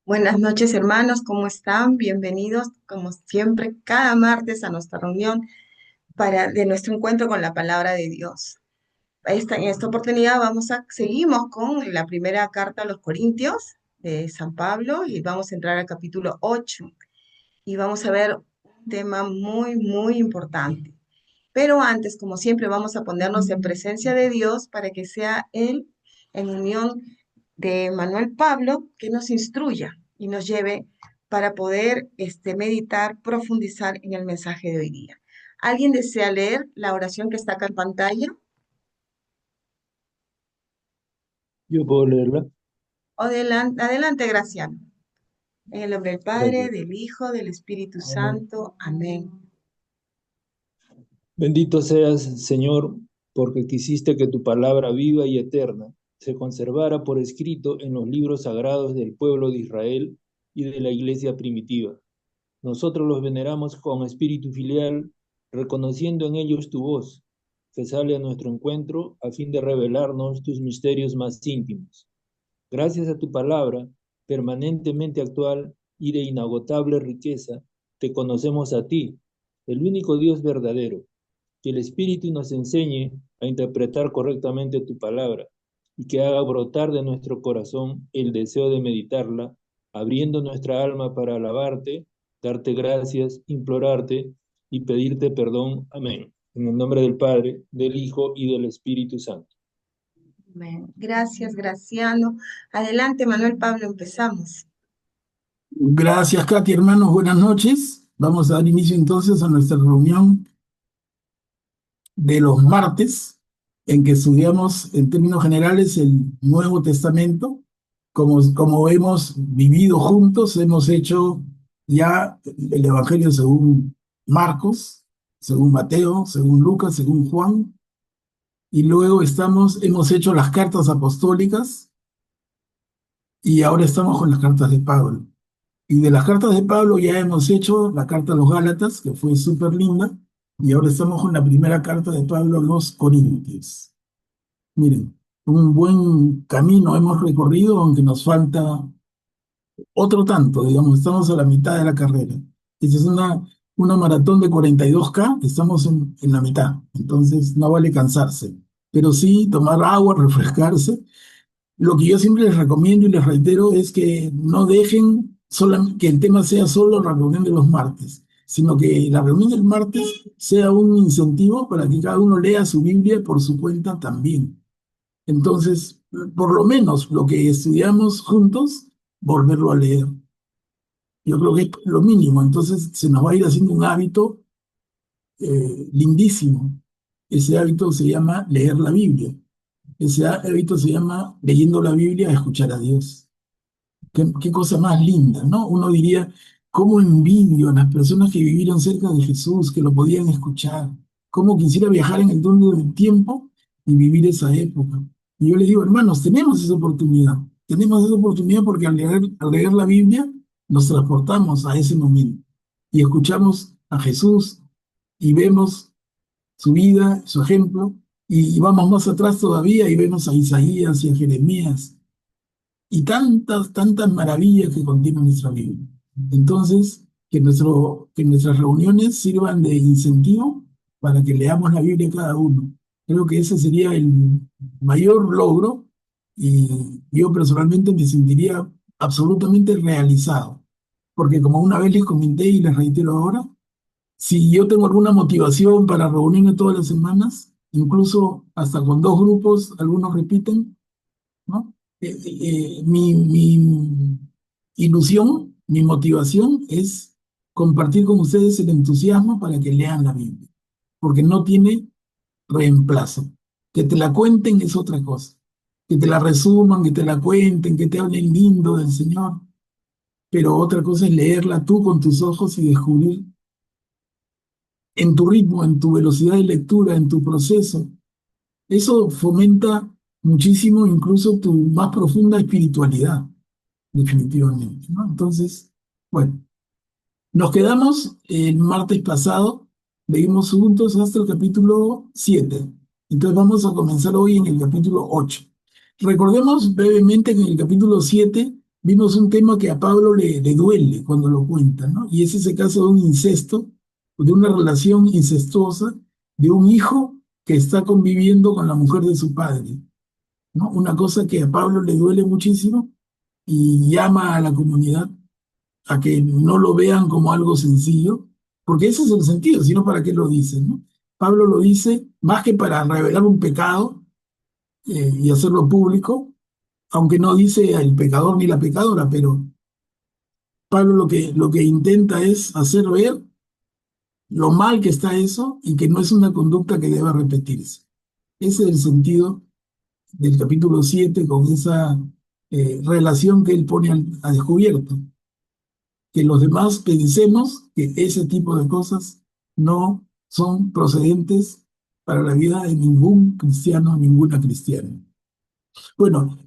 Buenas noches, hermanos, ¿cómo están? Bienvenidos, como siempre, cada martes a nuestra reunión de nuestro encuentro con la palabra de Dios. En esta oportunidad seguimos con la primera carta a los Corintios de San Pablo y vamos a entrar al capítulo 8 y vamos a ver un tema muy, muy importante. Pero antes, como siempre, vamos a ponernos en presencia de Dios para que sea Él, en unión de Manuel Pablo, que nos instruya y nos lleve para poder meditar, profundizar en el mensaje de hoy día. ¿Alguien desea leer la oración que está acá en pantalla? Yo puedo leerla. Adelante, adelante, Graciano. En el nombre del Padre, Gracias. del Hijo, del Espíritu Amén. Santo. Amén. Bendito seas, Señor, porque quisiste que tu palabra viva y eterna se conservara por escrito en los libros sagrados del pueblo de Israel y de la iglesia primitiva. Nosotros los veneramos con espíritu filial, reconociendo en ellos tu voz, que sale a nuestro encuentro a fin de revelarnos tus misterios más íntimos. Gracias a tu palabra, permanentemente actual y de inagotable riqueza, te conocemos a ti, el único Dios verdadero. Que el Espíritu nos enseñe a interpretar correctamente tu palabra y que haga brotar de nuestro corazón el deseo de meditarla, abriendo nuestra alma para alabarte, darte gracias, implorarte y pedirte perdón. Amén. En el nombre del Padre, del Hijo y del Espíritu Santo. Amén. Gracias, Graciano. Adelante, Manuel Pablo, empezamos. Gracias, Katy, hermanos, buenas noches. Vamos a dar inicio entonces a nuestra reunión de los martes, en que estudiamos en términos generales el Nuevo Testamento. Como hemos vivido juntos, hemos hecho ya el Evangelio según Marcos, según Mateo, según Lucas, según Juan, y luego hemos hecho las cartas apostólicas y ahora estamos con las cartas de Pablo. Y de las cartas de Pablo ya hemos hecho la carta a los Gálatas, que fue súper linda, y ahora estamos con la primera carta de Pablo a los Corintios. Miren, un buen camino hemos recorrido, aunque nos falta otro tanto, digamos, estamos a la mitad de la carrera. Esta es una maratón de 42K, estamos en la mitad, entonces no vale cansarse, pero sí tomar agua, refrescarse. Lo que yo siempre les recomiendo y les reitero es que no dejen que el tema sea solo la reunión de los martes, sino que la reunión del martes sea un incentivo para que cada uno lea su Biblia por su cuenta también. Entonces, por lo menos lo que estudiamos juntos, volverlo a leer. Yo creo que es lo mínimo. Entonces, se nos va a ir haciendo un hábito lindísimo. Ese hábito se llama leer la Biblia. Ese hábito se llama leyendo la Biblia a escuchar a Dios. Qué cosa más linda, ¿no? Uno diría, ¿cómo envidio a las personas que vivieron cerca de Jesús, que lo podían escuchar? ¿Cómo quisiera viajar en el túnel del tiempo y vivir esa época? Y yo les digo, hermanos, tenemos esa oportunidad. Tenemos esa oportunidad porque al leer la Biblia nos transportamos a ese momento y escuchamos a Jesús y vemos su vida, su ejemplo, y vamos más atrás todavía y vemos a Isaías y a Jeremías y tantas, tantas maravillas que contiene nuestra Biblia. Entonces, que nuestras reuniones sirvan de incentivo para que leamos la Biblia cada uno. Creo que ese sería el mayor logro y yo personalmente me sentiría absolutamente realizado. Porque como una vez les comenté y les reitero ahora, si yo tengo alguna motivación para reunirme todas las semanas, incluso hasta con dos grupos, algunos repiten, ¿no? Mi ilusión, mi motivación es compartir con ustedes el entusiasmo para que lean la Biblia, porque no tiene reemplazo. Que te la cuenten es otra cosa, que te la resuman, que te la cuenten, que te hablen lindo del Señor, pero otra cosa es leerla tú con tus ojos y descubrir en tu ritmo, en tu velocidad de lectura, en tu proceso. Eso fomenta muchísimo incluso tu más profunda espiritualidad, definitivamente, ¿no? Entonces, bueno, nos quedamos el martes pasado, leímos juntos hasta el capítulo 7. Entonces vamos a comenzar hoy en el capítulo 8. Recordemos brevemente que en el capítulo 7 vimos un tema que a Pablo le duele cuando lo cuenta, ¿no? Y es ese caso de un incesto, de una relación incestuosa, de un hijo que está conviviendo con la mujer de su padre, ¿no? Una cosa que a Pablo le duele muchísimo y llama a la comunidad a que no lo vean como algo sencillo, porque ese es el sentido, sino para qué lo dicen, ¿no? Pablo lo dice más que para revelar un pecado y hacerlo público, aunque no dice el pecador ni la pecadora, pero Pablo lo que intenta es hacer ver lo mal que está eso y que no es una conducta que deba repetirse. Ese es el sentido del capítulo 7 con esa relación que él pone a descubierto. Que los demás pensemos que ese tipo de cosas no son procedentes para la vida de ningún cristiano, ninguna cristiana. Bueno,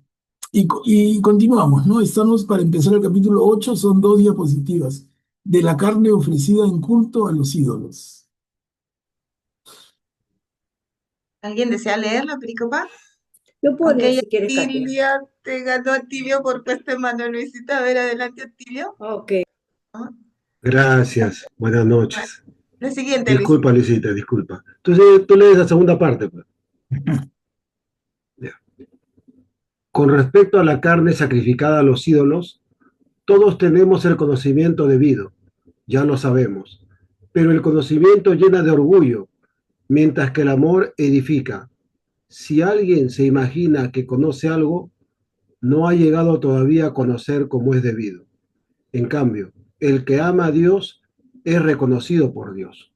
y continuamos, ¿no? Estamos para empezar el capítulo 8, son 2 diapositivas. De la carne ofrecida en culto a los ídolos. ¿Alguien desea leerla, Pericopa? Yo puedo Aunque leer ella si quieres, Katia. Tilia te ganó a Tibio por puesta mano, Luisita. A ver, adelante, Tilio. Ok. Ah, Gracias, buenas bueno, noches. la siguiente, Luisita. Disculpa, Luisita, disculpa. Entonces, tú lees la segunda parte, pues. Ya. Con respecto a la carne sacrificada a los ídolos, todos tenemos el conocimiento debido, ya lo sabemos, pero el conocimiento llena de orgullo, mientras que el amor edifica. Si alguien se imagina que conoce algo, no ha llegado todavía a conocer como es debido. En cambio, el que ama a Dios es reconocido por Dios.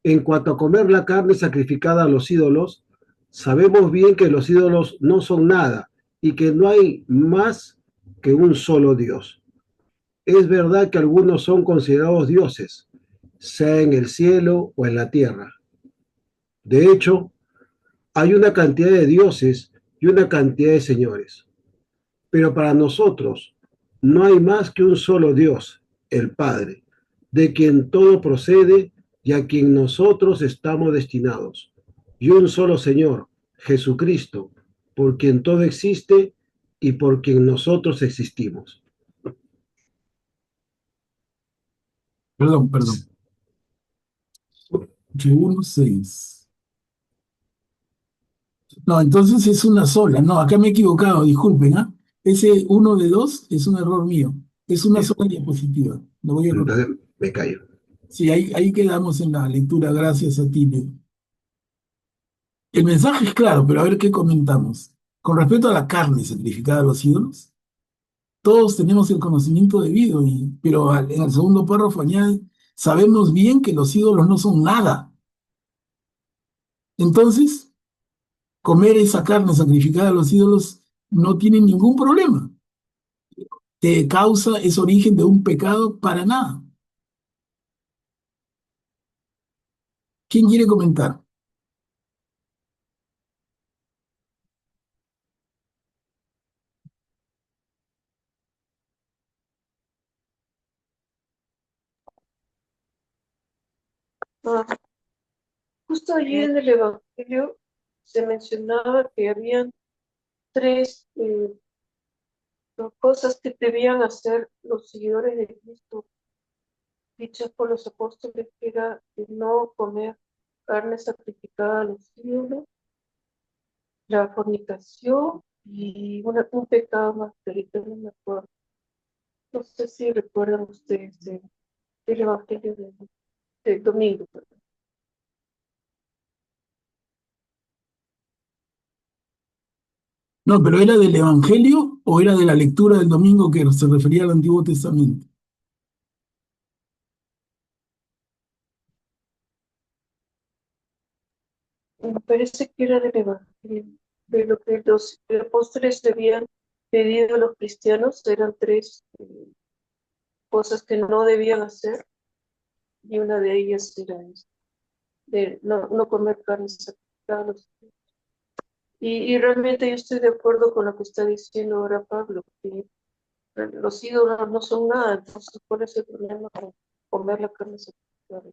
En cuanto a comer la carne sacrificada a los ídolos, sabemos bien que los ídolos no son nada y que no hay más que un solo Dios. Es verdad que algunos son considerados dioses, sea en el cielo o en la tierra. De hecho, hay una cantidad de dioses y una cantidad de señores. Pero para nosotros no hay más que un solo Dios, el Padre, de quien todo procede y a quien nosotros estamos destinados. Y un solo Señor, Jesucristo, por quien todo existe y por quien nosotros existimos. Perdón. 8:1:6. No, entonces es una sola. No, acá me he equivocado, disculpen, ¿ah? Ese 1 de 2 es un error mío. Es una Bien, sola diapositiva. Lo voy a corregir. entonces me callo. Sí, ahí quedamos en la lectura, gracias a ti, Leo. El mensaje es claro, pero a ver qué comentamos. Con respecto a la carne sacrificada a los ídolos, todos tenemos el conocimiento debido, pero en el segundo párrafo añade, sabemos bien que los ídolos no son nada. Entonces, comer esa carne sacrificada a los ídolos no tiene ningún problema. Te causa, es origen de un pecado para nada. ¿Quién quiere comentar? Ah, justo allí en el Evangelio se mencionaba que habían tres cosas que debían hacer los seguidores de Cristo, dichas por los apóstoles, que era de no comer carne sacrificada a los ídolos, la fornicación y un pecado más que ahorita no me acuerdo. No sé si recuerdan ustedes del Evangelio del domingo, perdón. No, pero ¿era del Evangelio o era de la lectura del domingo que se refería al Antiguo Testamento? Me parece que era del Evangelio, de lo que los apóstoles debían pedido a los cristianos, eran tres cosas que no debían hacer, y una de ellas era de no comer carne sacrificada. Y realmente yo estoy de acuerdo con lo que está diciendo ahora Pablo, que los ídolos no son nada, entonces ¿cuál es el problema con comer la carne sacrificada?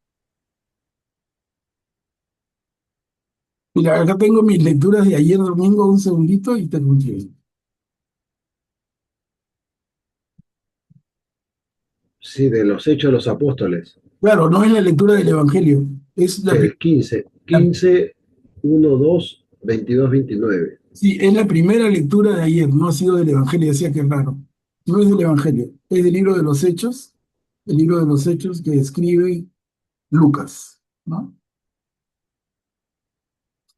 Mira, acá tengo mis lecturas de ayer domingo, un segundito y te escuché. Sí, de los Hechos de los Apóstoles. Claro, no es la lectura del Evangelio, es la, El 15, 15, 1, 2, 22, 29. sí, es la primera lectura de ayer, no ha sido del Evangelio, decía que es raro. No es del Evangelio, es del libro de los Hechos, el libro de los Hechos que escribe Lucas, ¿no?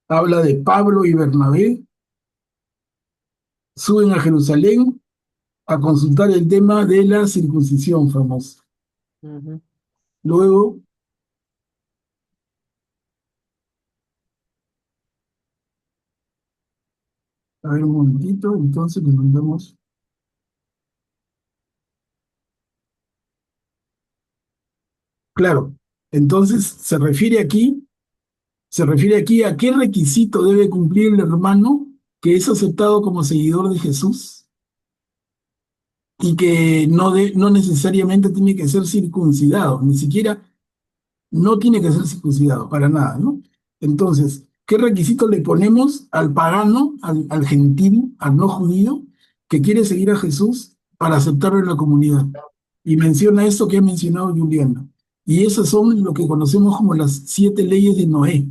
Habla de Pablo y Bernabé, suben a Jerusalén a consultar el tema de la circuncisión famosa. Ujú. Luego, a ver un momentito, entonces le mandamos. Claro, entonces se refiere aquí a qué requisito debe cumplir el hermano que es aceptado como seguidor de Jesús y que no necesariamente tiene que ser circuncidado, ni siquiera no tiene que ser circuncidado, para nada, ¿no? Entonces, ¿qué requisito le ponemos al pagano, al gentil, al no judío, que quiere seguir a Jesús para aceptarlo en la comunidad? Y menciona esto que ha mencionado Juliana. Y esas son lo que conocemos como las 7 leyes de Noé.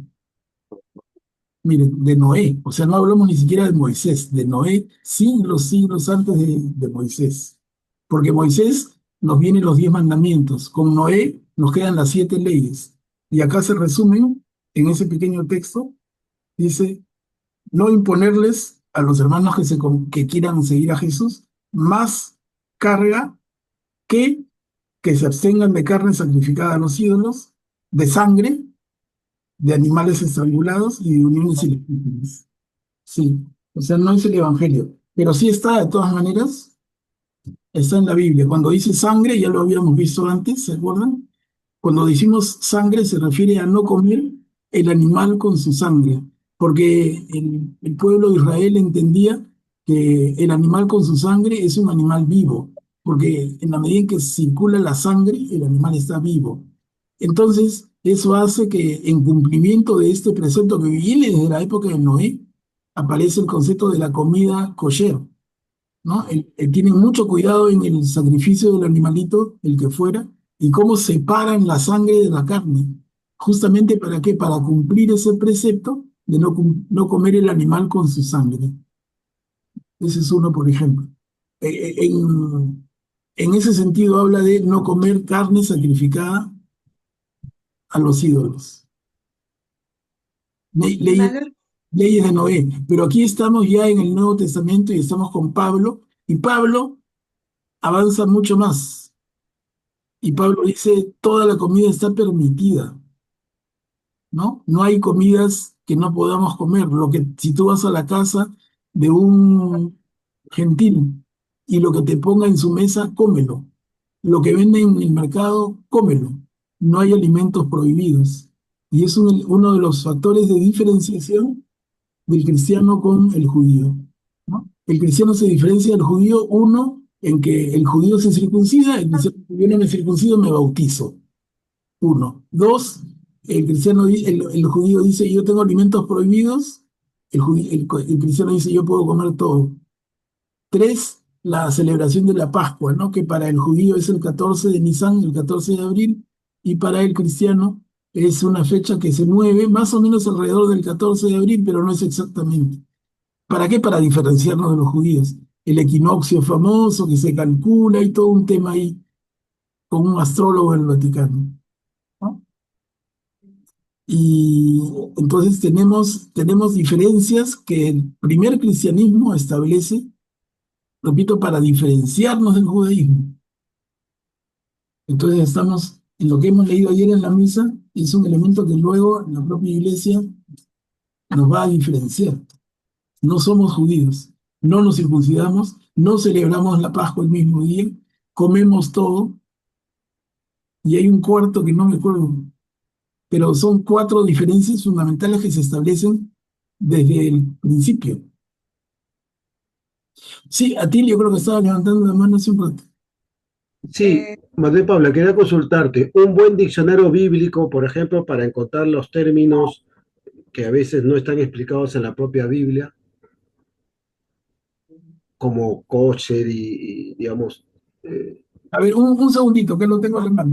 Miren, de Noé, o sea, no hablamos ni siquiera de Moisés, de Noé, siglos antes de Moisés. Porque Moisés nos vienen los 10 mandamientos, con Noé nos quedan las 7 leyes. Y acá se resumen en ese pequeño texto, dice, no imponerles a los hermanos que quieran seguir a Jesús más carga que que se abstengan de carne sacrificada a los ídolos, de sangre, de animales estrangulados y de uniones ilegítimas. Sí, o sea, no es el Evangelio, pero sí está de todas maneras, está en la Biblia. Cuando dice sangre, ya lo habíamos visto antes, ¿se acuerdan? Cuando decimos sangre se refiere a no comer el animal con su sangre, porque el pueblo de Israel entendía que el animal con su sangre es un animal vivo, porque en la medida en que circula la sangre, el animal está vivo. Entonces, eso hace que en cumplimiento de este precepto que viene desde la época de Noé, aparece el concepto de la comida kosher, ¿no? Tienen mucho cuidado en el sacrificio del animalito, el que fuera, y cómo separan la sangre de la carne. ¿Justamente para qué? Para cumplir ese precepto de no comer el animal con su sangre. Ese es uno, por ejemplo. En ese sentido habla de no comer carne sacrificada a los ídolos. Leyes, Vale. leyes de Noé. Pero aquí estamos ya en el Nuevo Testamento y estamos con Pablo, y Pablo avanza mucho más. Y Pablo dice, toda la comida está permitida, ¿no? No hay comidas que no podamos comer. Lo que, si tú vas a la casa de un gentil y lo que te ponga en su mesa, cómelo. Lo que vende en el mercado, cómelo. No hay alimentos prohibidos. Y es uno de los factores de diferenciación del cristiano con el judío, ¿no? El cristiano se diferencia del judío, uno, en que el judío se circuncida, el cristiano, yo no me circuncido, me bautizo. Uno. Dos, el judío dice, yo tengo alimentos prohibidos, el cristiano dice, yo puedo comer todo. Tres, la celebración de la Pascua, ¿no? Que para el judío es el 14 de Nisan, el 14 de abril, y para el cristiano es una fecha que se mueve más o menos alrededor del 14 de abril, pero no es exactamente. ¿Para qué? Para diferenciarnos de los judíos. El equinoccio famoso que se calcula y todo un tema ahí con un astrólogo en el Vaticano, ¿no? Y entonces tenemos diferencias que el primer cristianismo establece, repito, para diferenciarnos del judaísmo. Entonces estamos en lo que hemos leído ayer en la misa, es un elemento que luego en la propia iglesia nos va a diferenciar. No somos judíos, no nos circuncidamos, no celebramos la Pascua el mismo día, comemos todo, y hay un cuarto que no me acuerdo, pero son 4 diferencias fundamentales que se establecen desde el principio. Sí, Atilio, yo creo que estaba levantando la mano hace un rato. Sí, Manuel Pablo, quería consultarte. Un buen diccionario bíblico, por ejemplo, para encontrar los términos que a veces no están explicados en la propia Biblia, como kosher digamos, eh, A ver, un segundito, que lo tengo en la mano.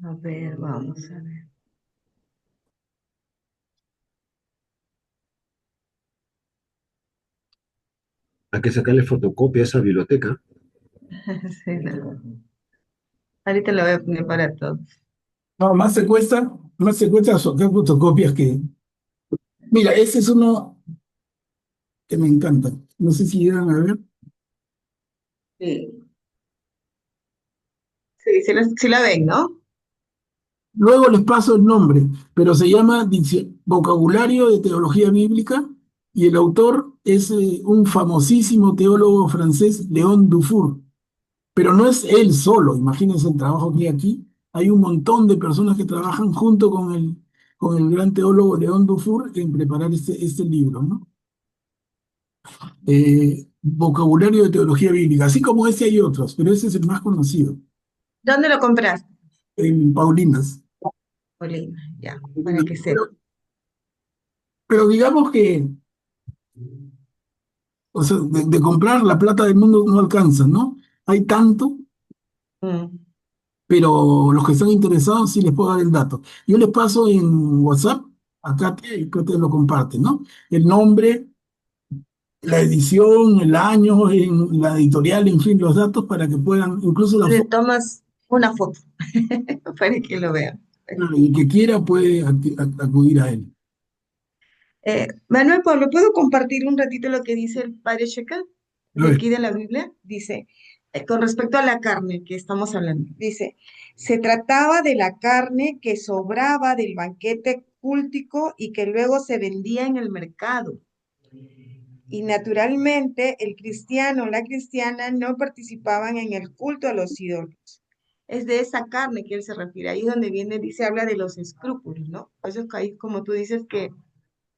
A ver, vamos a ver. Hay que sacarle fotocopia a esa biblioteca. Sí, no. Ahorita lo voy a poner para todos. No, más se cuesta sacar fotocopias que... Mira, ese es uno que me encanta. No sé si llegan a ver. Sí, sí, sí la ven, ¿no? Luego les paso el nombre, pero se llama Vocabulario de Teología Bíblica y el autor es un famosísimo teólogo francés, Léon Dufour. Pero no es él solo, imagínense el trabajo que hay aquí. Hay un montón de personas que trabajan junto con el gran teólogo Léon Dufour en preparar este libro, ¿no? Vocabulario de Teología Bíblica, así como ese hay otros, pero ese es el más conocido, ¿Dónde lo compraste? en Paulinas. Olina, ya, para que sepa. Pero, pero digamos que, o sea, de comprar la plata del mundo no alcanza, ¿no? Hay tanto, Mm. pero los que están interesados sí les puedo dar el dato. Yo les paso en WhatsApp a Katia y Katia lo comparte, ¿no? El nombre, la edición, el año, en la editorial, en fin, los datos para que puedan, incluso la Le foto, tomas una foto para que lo vean. y que quiera puede acudir a él. Manuel Pablo, ¿puedo compartir un ratito lo que dice el padre Shekel A de ver, aquí de la Biblia? Dice, con respecto a la carne que estamos hablando, dice, se trataba de la carne que sobraba del banquete cúltico y que luego se vendía en el mercado. Y naturalmente el cristiano o la cristiana no participaban en el culto a los ídolos. Es de esa carne que él se refiere. Ahí es donde viene, dice, habla de los escrúpulos, ¿no? Por eso es que ahí, como tú dices, que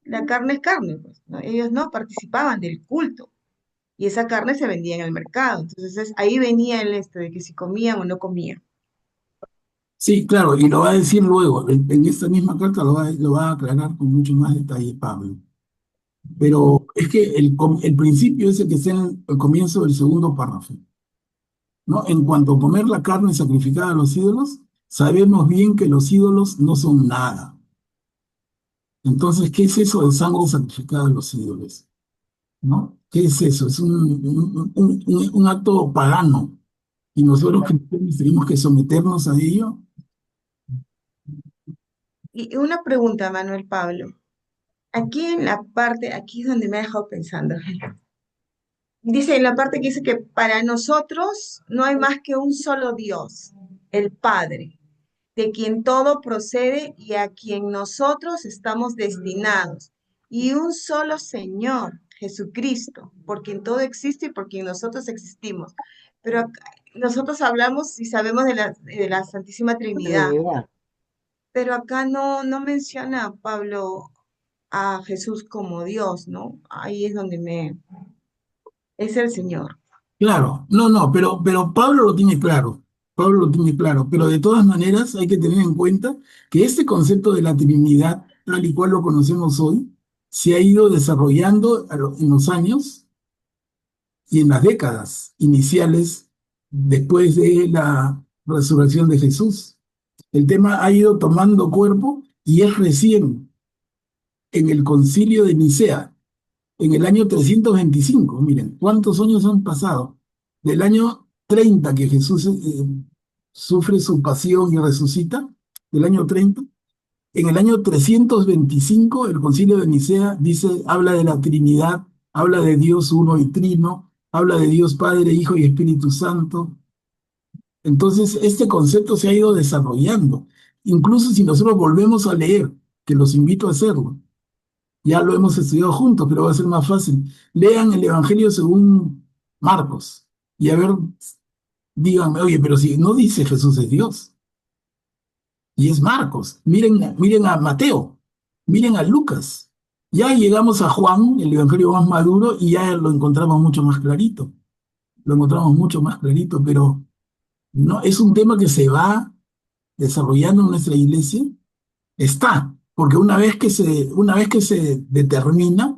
la carne es carne, pues, ¿no? Ellos no participaban del culto y esa carne se vendía en el mercado. Entonces ahí venía el de que si comían o no comían. sí, claro, y lo va a decir luego, en esta misma carta lo va a aclarar con mucho más detalle Pablo. Pero es que el principio es el que está en el comienzo del segundo párrafo, ¿no? En cuanto a comer la carne sacrificada a los ídolos, sabemos bien que los ídolos no son nada. Entonces, ¿qué es eso de sangre sacrificada a los ídolos? ¿No? ¿Qué es eso? Es un acto pagano. Y nosotros cristianos tenemos que someternos a ello. Y una pregunta, Manuel Pablo. Aquí en la parte, aquí es donde me ha dejado pensando. Dice en la parte que dice que para nosotros no hay más que un solo Dios, el Padre, de quien todo procede y a quien nosotros estamos destinados, y un solo Señor, Jesucristo, por quien todo existe y por quien nosotros existimos. Pero nosotros hablamos y sabemos de la Santísima Trinidad, pero acá no menciona Pablo a Jesús como Dios, ¿no? Ahí es donde es el Señor. Claro, no, pero Pablo lo tiene claro. Pablo lo tiene claro. Pero de todas maneras hay que tener en cuenta que este concepto de la Trinidad, tal y cual lo conocemos hoy, se ha ido desarrollando en los años y en las décadas iniciales después de la resurrección de Jesús. El tema ha ido tomando cuerpo y es recién en el concilio de Nicea, en el año 325. Miren, ¿cuántos años han pasado? Del año 30 que Jesús sufre su pasión y resucita, del año 30. En el año 325 el concilio de Nicea dice, habla de la Trinidad, habla de Dios uno y trino, habla de Dios Padre, Hijo y Espíritu Santo. Entonces, este concepto se ha ido desarrollando. Incluso si nosotros volvemos a leer, que los invito a hacerlo, ya lo hemos estudiado juntos, pero va a ser más fácil. Lean el Evangelio según Marcos y a ver, díganme, oye, pero si no dice Jesús es Dios, y es Marcos. Miren a Mateo, miren a Lucas. Ya llegamos a Juan, el Evangelio más maduro, y ya lo encontramos mucho más clarito. Lo encontramos mucho más clarito, pero no, es un tema que se va desarrollando en nuestra iglesia. Está, porque una vez que se determina,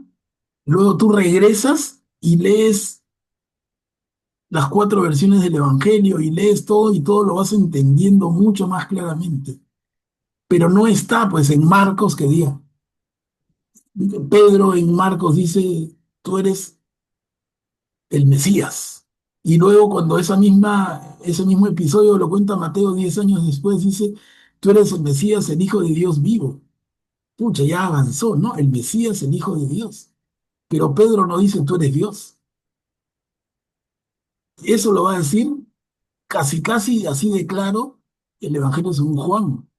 luego tú regresas y lees las cuatro versiones del Evangelio y lees todo y todo lo vas entendiendo mucho más claramente. Pero no está pues en Marcos que diga. Pedro en Marcos dice, tú eres el Mesías. Y luego cuando ese mismo episodio lo cuenta Mateo 10 años después, dice, tú eres el Mesías, el Hijo de Dios vivo. Pucha, ya avanzó, ¿no? El Mesías, el Hijo de Dios. Pero Pedro no dice, tú eres Dios. Eso lo va a decir casi, casi así de claro el Evangelio según Juan,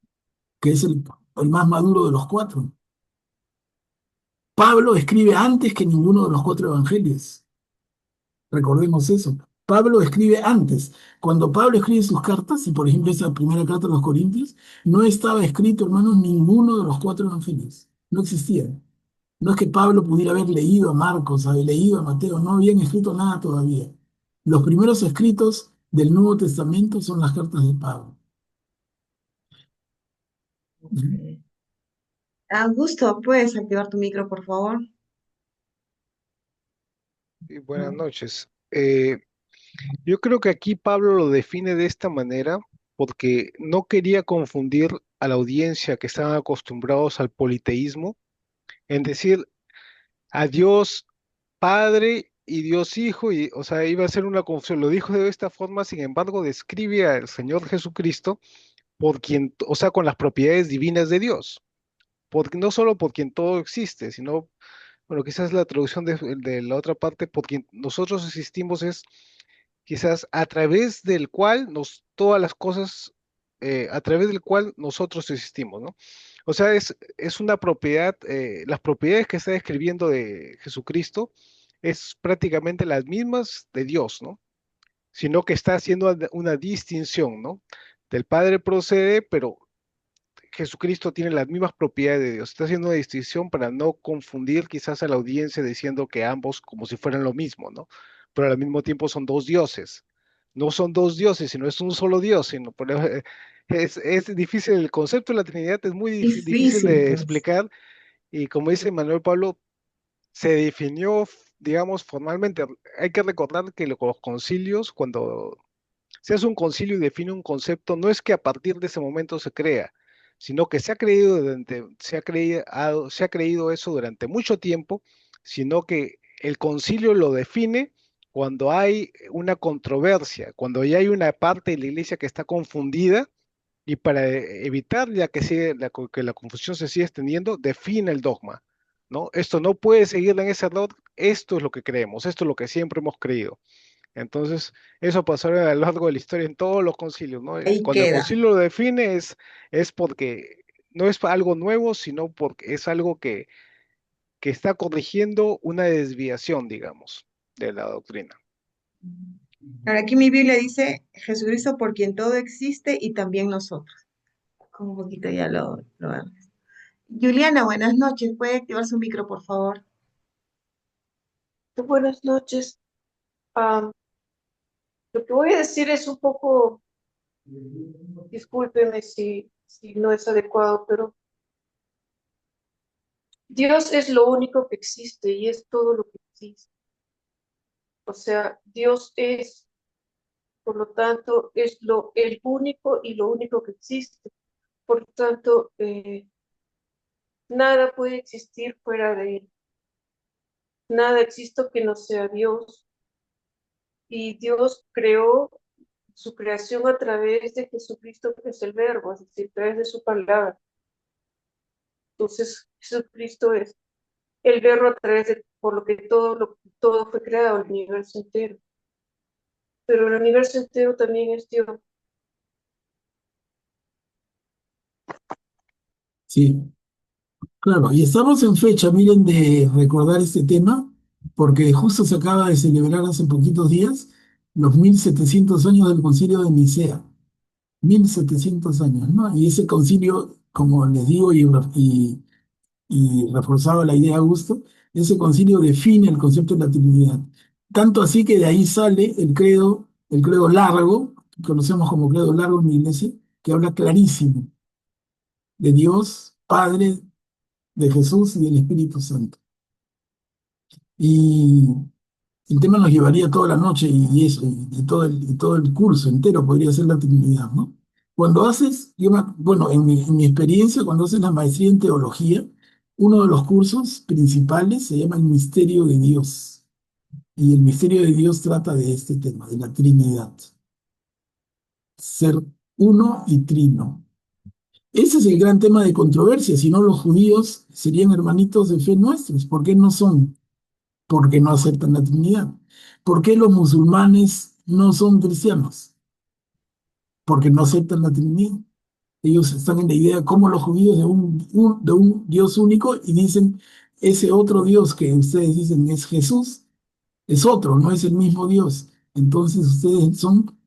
que es el más maduro de los cuatro. Pablo escribe antes que ninguno de los cuatro evangelios. Recordemos eso. Pablo escribe antes. Cuando Pablo escribe sus cartas, y por ejemplo esa primera carta a los Corintios, no estaba escrito, hermanos, ninguno de los cuatro evangelios. No existían. No es que Pablo pudiera haber leído a Marcos, haber leído a Mateo, no habían escrito nada todavía. Los primeros escritos del Nuevo Testamento son las cartas de Pablo. Augusto, ¿puedes activar tu micro, por favor? Y buenas noches. Yo creo que aquí Pablo lo define de esta manera porque no quería confundir a la audiencia que estaban acostumbrados al politeísmo, en decir a Dios Padre y Dios Hijo, y, o sea, iba a ser una confusión. Lo dijo de esta forma, sin embargo, describe al Señor Jesucristo por quien, o sea, con las propiedades divinas de Dios, porque no solo por quien todo existe, sino, bueno, quizás la traducción de la otra parte, por quien nosotros existimos es quizás a través del cual todas las cosas, a través del cual nosotros existimos, ¿no? O sea, es una propiedad, las propiedades que está describiendo de Jesucristo es prácticamente las mismas de Dios, ¿no? Sino que está haciendo una distinción, ¿no? Del Padre procede, pero Jesucristo tiene las mismas propiedades de Dios. Está haciendo una distinción para no confundir quizás a la audiencia diciendo que ambos como si fueran lo mismo, ¿no? Pero al mismo tiempo son dos dioses. No son dos dioses, sino es un solo Dios. Es difícil, el concepto de la Trinidad es muy difícil Difícil, de pues. explicar y como dice Manuel Pablo, se definió, digamos, formalmente. Hay que recordar que los concilios, cuando se hace un concilio y define un concepto, no es que a partir de ese momento se crea, sino que se ha creído eso durante mucho tiempo, sino que el concilio lo define cuando hay una controversia, cuando ya hay una parte de la iglesia que está confundida y para evitar ya que la confusión se siga extendiendo, define el dogma, ¿no? Esto no puede seguir en ese error, esto es lo que creemos, esto es lo que siempre hemos creído. Entonces, eso pasó a lo largo de la historia en todos los concilios, ¿no? Ahí Cuando el queda. concilio lo define es porque no es algo nuevo, sino porque es algo que está corrigiendo una desviación, digamos, de la doctrina. Ahora aquí mi Biblia dice Jesucristo por quien todo existe y también nosotros. Como un poquito ya lo vemos. Juliana, buenas noches. ¿Puede activar su micro, por favor? Buenas noches. Am, lo que voy a decir es un poco, discúlpeme si no es adecuado, pero Dios es lo único que existe y es todo lo que existe. O sea, Dios es, por lo tanto, es el único y lo único que existe. Por lo tanto, nada puede existir fuera de Él. Nada existe que no sea Dios. Y Dios creó su creación a través de Jesucristo, que es el Verbo, es decir, a través de su palabra. Entonces, Jesucristo es el Verbo a través de, por todo fue creado, el universo entero. Pero el universo entero también es Dios. Sí, claro. Y estamos en fecha, miren, de recordar este tema, porque justo se acaba de celebrar hace poquitos días los 1700 años del Concilio de Nicea. 1700 años, ¿no? Y ese concilio, como les digo, y reforzaba la idea de Augusto, ese concilio define el concepto de la Trinidad. Tanto así que de ahí sale el credo largo, que conocemos como credo largo en la iglesia, que habla clarísimo de Dios, Padre, de Jesús y del Espíritu Santo. Y El tema nos llevaría toda la noche y eso, y todo el curso entero podría ser la Trinidad, ¿no? Cuando haces, bueno, en mi experiencia, cuando haces la maestría en teología, uno de los cursos principales se llama el misterio de Dios. Y el misterio de Dios trata de este tema, de la Trinidad. Ser uno y trino. Ese es el gran tema de controversia. Si no, los judíos serían hermanitos de fe nuestros. ¿Por qué no son? Porque no aceptan la Trinidad. ¿Por qué los musulmanes no son cristianos? Porque no aceptan la Trinidad. Ellos están en la idea como los judíos de un Dios único y dicen, ese otro Dios que ustedes dicen es Jesús, es otro, no es el mismo Dios. Entonces ustedes son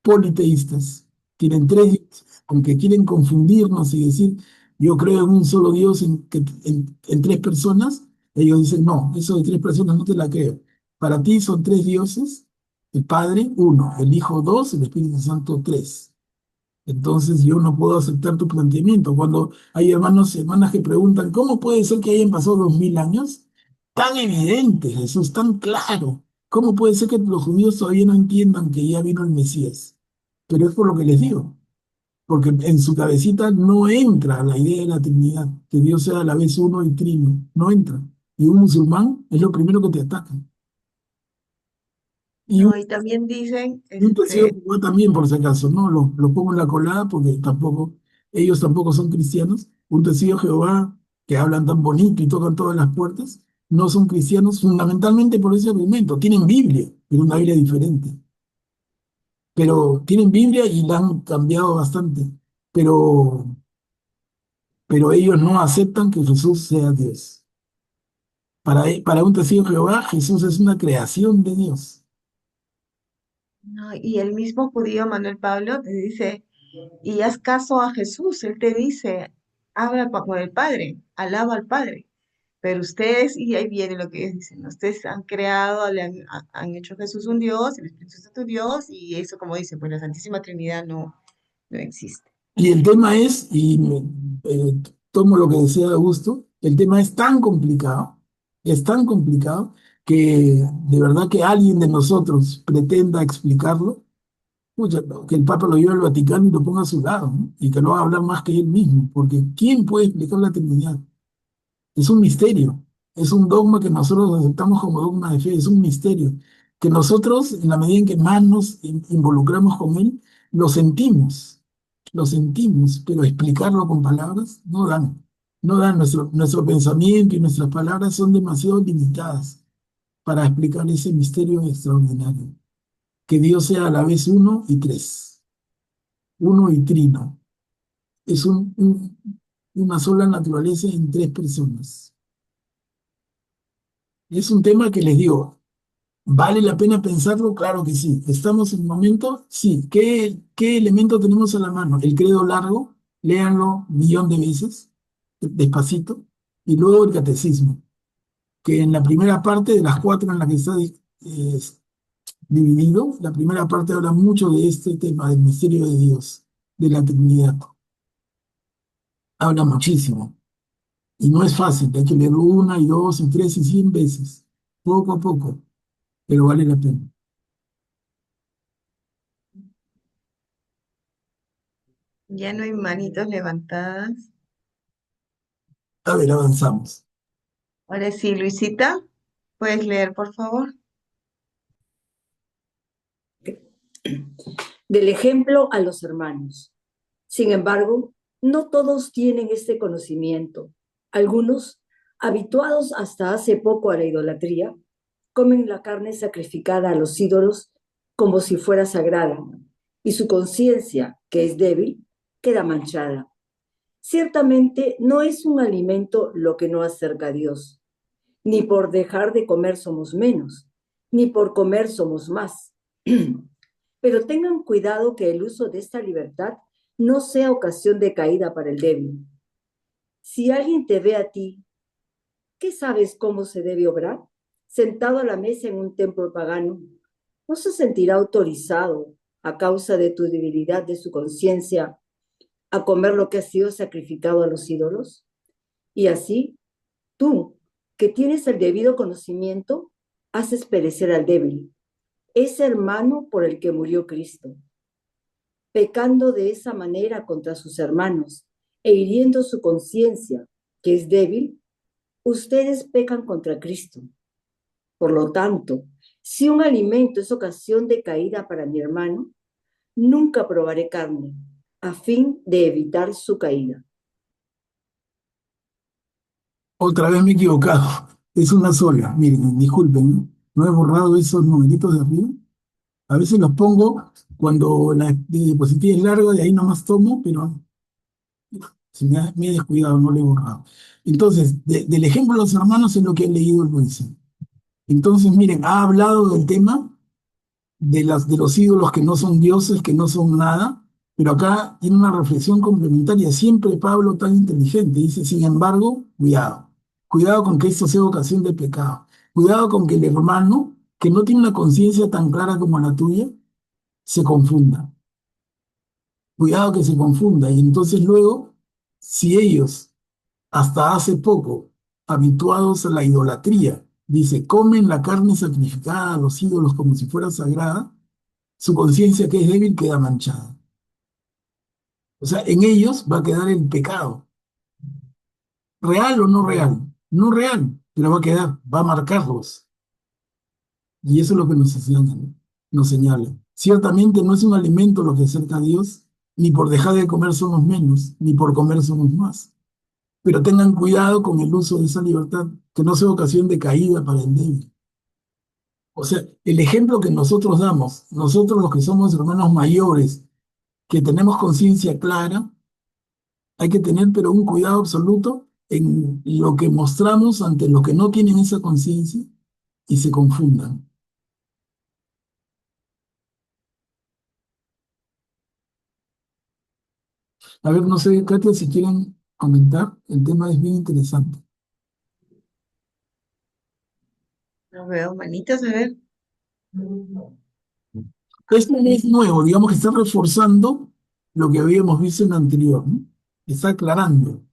politeístas, tienen tres dioses, aunque quieren confundirnos y decir, yo creo en un solo Dios en tres personas, ellos dicen, no, eso de tres personas no te la creo. Para ti son tres dioses, el Padre, uno, el Hijo, dos, el Espíritu Santo, tres. Entonces yo no puedo aceptar tu planteamiento. Cuando hay hermanos y hermanas que preguntan, ¿cómo puede ser que hayan pasado 2000 años? Tan evidente, Jesús, tan claro. ¿Cómo puede ser que los judíos todavía no entiendan que ya vino el Mesías? Pero es por lo que les digo, porque en su cabecita no entra la idea de la Trinidad, que Dios sea a la vez uno y trino, no entra. Y un musulmán es lo primero que te ataca. Y un No, y también dicen, Y un testigo de Jehová también, por si acaso, ¿no? Lo pongo en la colada porque tampoco, ellos tampoco son cristianos. Un testigo de Jehová que hablan tan bonito y tocan todas las puertas, no son cristianos fundamentalmente por ese argumento. Tienen Biblia, pero una Biblia diferente. Pero tienen Biblia y la han cambiado bastante. Pero, pero ellos no aceptan que Jesús sea Dios. Para un testigo de Jehová, Jesús es una creación de Dios. no, y el mismo judío Manuel Pablo te dice, y haz caso a Jesús, él te dice, habla con el Padre, alaba al Padre. Pero ustedes, y ahí viene lo que ellos dicen, ¿no? Ustedes han creado, han hecho a Jesús un Dios, el Espíritu Santo Dios, y eso, como dicen, pues la Santísima Trinidad no existe. Y el tema es, tomo lo que decía Augusto, el tema es tan complicado que de verdad que alguien de nosotros pretenda explicarlo, pucha, que el Papa lo lleve al Vaticano y lo ponga a su lado, ¿no? Y que lo haga hablar más que él mismo, porque ¿quién puede explicar la Trinidad? Es un misterio, es un dogma que nosotros aceptamos como dogma de fe, es un misterio, que nosotros, en la medida en que más nos involucramos con él, lo sentimos, lo sentimos, pero explicarlo con palabras no dan, no dan. Nuestro pensamiento y nuestras palabras son demasiado limitadas para explicar ese misterio extraordinario. Que Dios sea a la vez uno y tres, uno y trino. Es una sola naturaleza en tres personas. Es un tema que les digo, ¿vale la pena pensarlo? Claro que sí. ¿Estamos en el momento? Sí. ¿Qué elemento tenemos a la mano? El credo largo, léanlo 1.000.000 de veces, despacito, y luego el catecismo, que en la primera parte de las cuatro en la que está dividido, la primera parte habla mucho de este tema, del misterio de Dios, de la Trinidad. Habla muchísimo. Y no es fácil, hay que leerlo una y dos y tres y 100 veces, poco a poco, pero vale la pena. Ya no hay manitos levantadas. A ver, avanzamos. Ahora sí, Luisita, ¿puedes leer, por favor? Del ejemplo a los hermanos. Sin embargo, no todos tienen este conocimiento. Algunos, habituados hasta hace poco a la idolatría, comen la carne sacrificada a los ídolos como si fuera sagrada, y su conciencia, que es débil, queda manchada. Ciertamente no es un alimento lo que no acerca a Dios. Ni por dejar de comer somos menos, ni por comer somos más. Pero tengan cuidado que el uso de esta libertad no sea ocasión de caída para el débil. Si alguien te ve a ti, ¿qué sabes cómo se debe obrar? Sentado a la mesa en un templo pagano, ¿no se sentirá autorizado, a causa de tu debilidad de su conciencia, a comer lo que ha sido sacrificado a los ídolos? Y así, tú, que tienes el debido conocimiento, haces perecer al débil, ese hermano por el que murió Cristo, pecando de esa manera contra sus hermanos e hiriendo su conciencia, que es débil, ustedes pecan contra Cristo. Por lo tanto, si un alimento es ocasión de caída para mi hermano, nunca probaré carne, a fin de evitar su caída. Otra vez me he equivocado. Es una sola. Miren, disculpen, ¿no? No he borrado esos numeritos de arriba. A veces los pongo cuando la diapositiva es larga, de ahí nomás tomo, pero me he descuidado, no lo he borrado. Entonces, del ejemplo de los hermanos es lo que he leído el Moisés. Entonces, miren, ha hablado del tema de los ídolos que no son dioses, que no son nada, pero acá tiene una reflexión complementaria. Siempre Pablo tan inteligente dice, sin embargo, cuidado. Cuidado con que esto sea ocasión de pecado. Cuidado con que el hermano, que no tiene una conciencia tan clara como la tuya, se confunda. Cuidado que se confunda. Y entonces luego, si ellos, hasta hace poco, habituados a la idolatría, dice, comen la carne sacrificada a los ídolos como si fuera sagrada, su conciencia que es débil queda manchada. O sea, en ellos va a quedar el pecado. ¿Real o no real? No real, pero va a quedar, va a marcarlos. Y eso es lo que nos enseña, ¿no? Nos señala. Ciertamente no es un alimento lo que acerca a Dios, ni por dejar de comer somos menos, ni por comer somos más. Pero tengan cuidado con el uso de esa libertad, que no sea ocasión de caída para el débil. O sea, el ejemplo que nosotros damos, nosotros los que somos hermanos mayores, que tenemos conciencia clara, hay que tener pero un cuidado absoluto en lo que mostramos ante los que no tienen esa conciencia y se confundan. A ver, no sé, Katia, si quieren comentar, el tema es bien interesante. No veo manitas, a ver. Esto no es nuevo, digamos que está reforzando lo que habíamos visto en la anterior, ¿no? Está aclarando,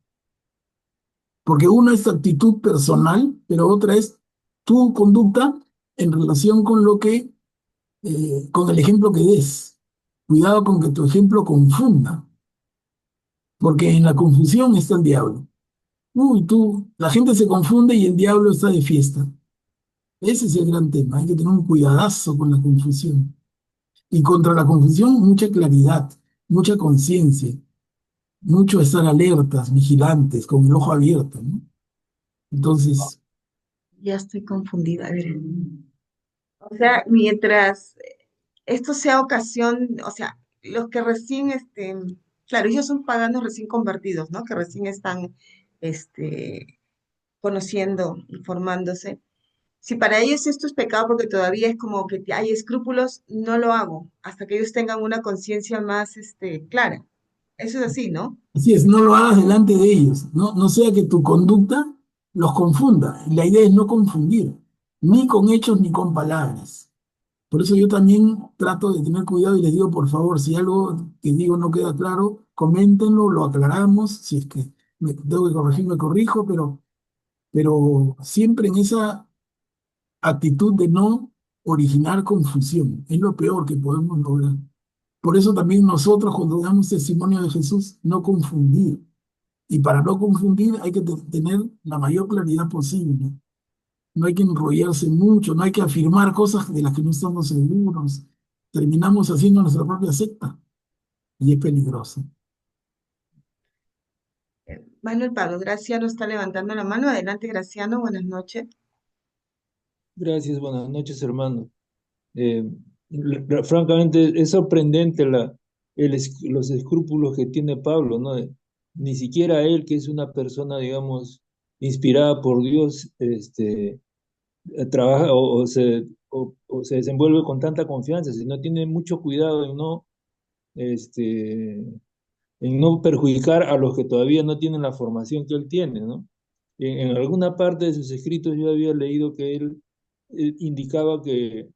porque una es actitud personal, pero otra es tu conducta en relación con lo que, con el ejemplo que des. Cuidado con que tu ejemplo confunda, porque en la confusión está el diablo. Uy, la gente se confunde y el diablo está de fiesta. Ese es el gran tema, hay que tener un cuidadazo con la confusión. Y contra la confusión, mucha claridad, mucha conciencia, mucho estar alertas, vigilantes, con el ojo abierto, ¿no? Entonces, Ya estoy confundida. A ver. O sea, mientras esto sea ocasión, o sea, los que recién, claro, ellos son paganos recién convertidos, ¿no? Que recién están, conociendo, informándose. Si para ellos esto es pecado porque todavía es como que hay escrúpulos, no lo hago hasta que ellos tengan una conciencia más, clara. Eso es así, ¿no? así es, no lo hagas delante de ellos, ¿no? No sea que tu conducta los confunda. La idea es no confundir, ni con hechos ni con palabras. Por eso yo también trato de tener cuidado y les digo, por favor, si algo que digo no queda claro, coméntenlo, lo aclaramos. Si es que me tengo que corregir, me corrijo, pero siempre en esa actitud de no originar confusión. Es lo peor que podemos lograr. Por eso también nosotros cuando damos testimonio de Jesús, no confundir. Y para no confundir hay que tener la mayor claridad posible. No hay que enrollarse mucho, no hay que afirmar cosas de las que no estamos seguros. Terminamos haciendo nuestra propia secta y es peligroso. Manuel Pablo, Graciano está levantando la mano. Adelante, Graciano, buenas noches. Gracias, buenas noches, hermano. Eh, Francamente, es sorprendente los escrúpulos que tiene Pablo, ¿no? Ni siquiera él, que es una persona, digamos, inspirada por Dios, trabaja o se desenvuelve con tanta confianza, sino tiene mucho cuidado este, en no perjudicar a los que todavía no tienen la formación que él tiene, ¿no? En alguna parte de sus escritos yo había leído que él indicaba que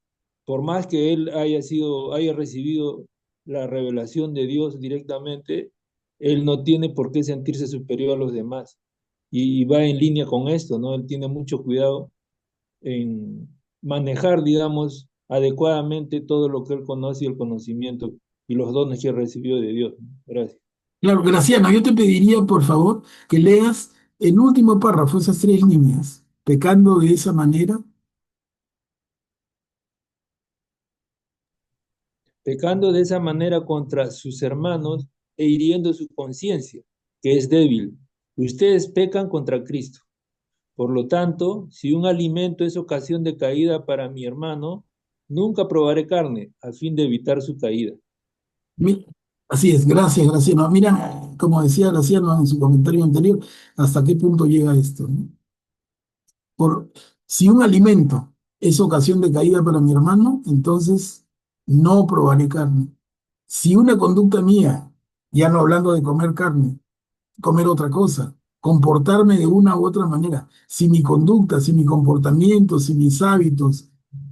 por más que él haya recibido la revelación de Dios directamente, él no tiene por qué sentirse superior a los demás. Y va en línea con esto, ¿no? Él tiene mucho cuidado manejar, digamos, adecuadamente todo lo que él conoce y el conocimiento y los dones que recibió de Dios. Gracias. Claro, Graciano, yo te pediría, por favor, que leas el último párrafo, esas tres líneas, pecando de esa manera. Pecando de esa manera contra sus hermanos e hiriendo su conciencia, que es débil. Ustedes pecan contra Cristo. Por lo tanto, si un alimento es ocasión de caída para mi hermano, nunca probaré carne a fin de evitar su caída. Mi- Así es, gracias, Graciano. Mira, como decía Graciano en su comentario anterior, hasta qué punto llega esto, ¿no? Si un alimento es ocasión de caída para mi hermano, entonces no probaré carne. Si una conducta mía, ya no hablando de comer carne, comer otra cosa, comportarme de una u otra manera. Si mi conducta, si mi comportamiento, si mis hábitos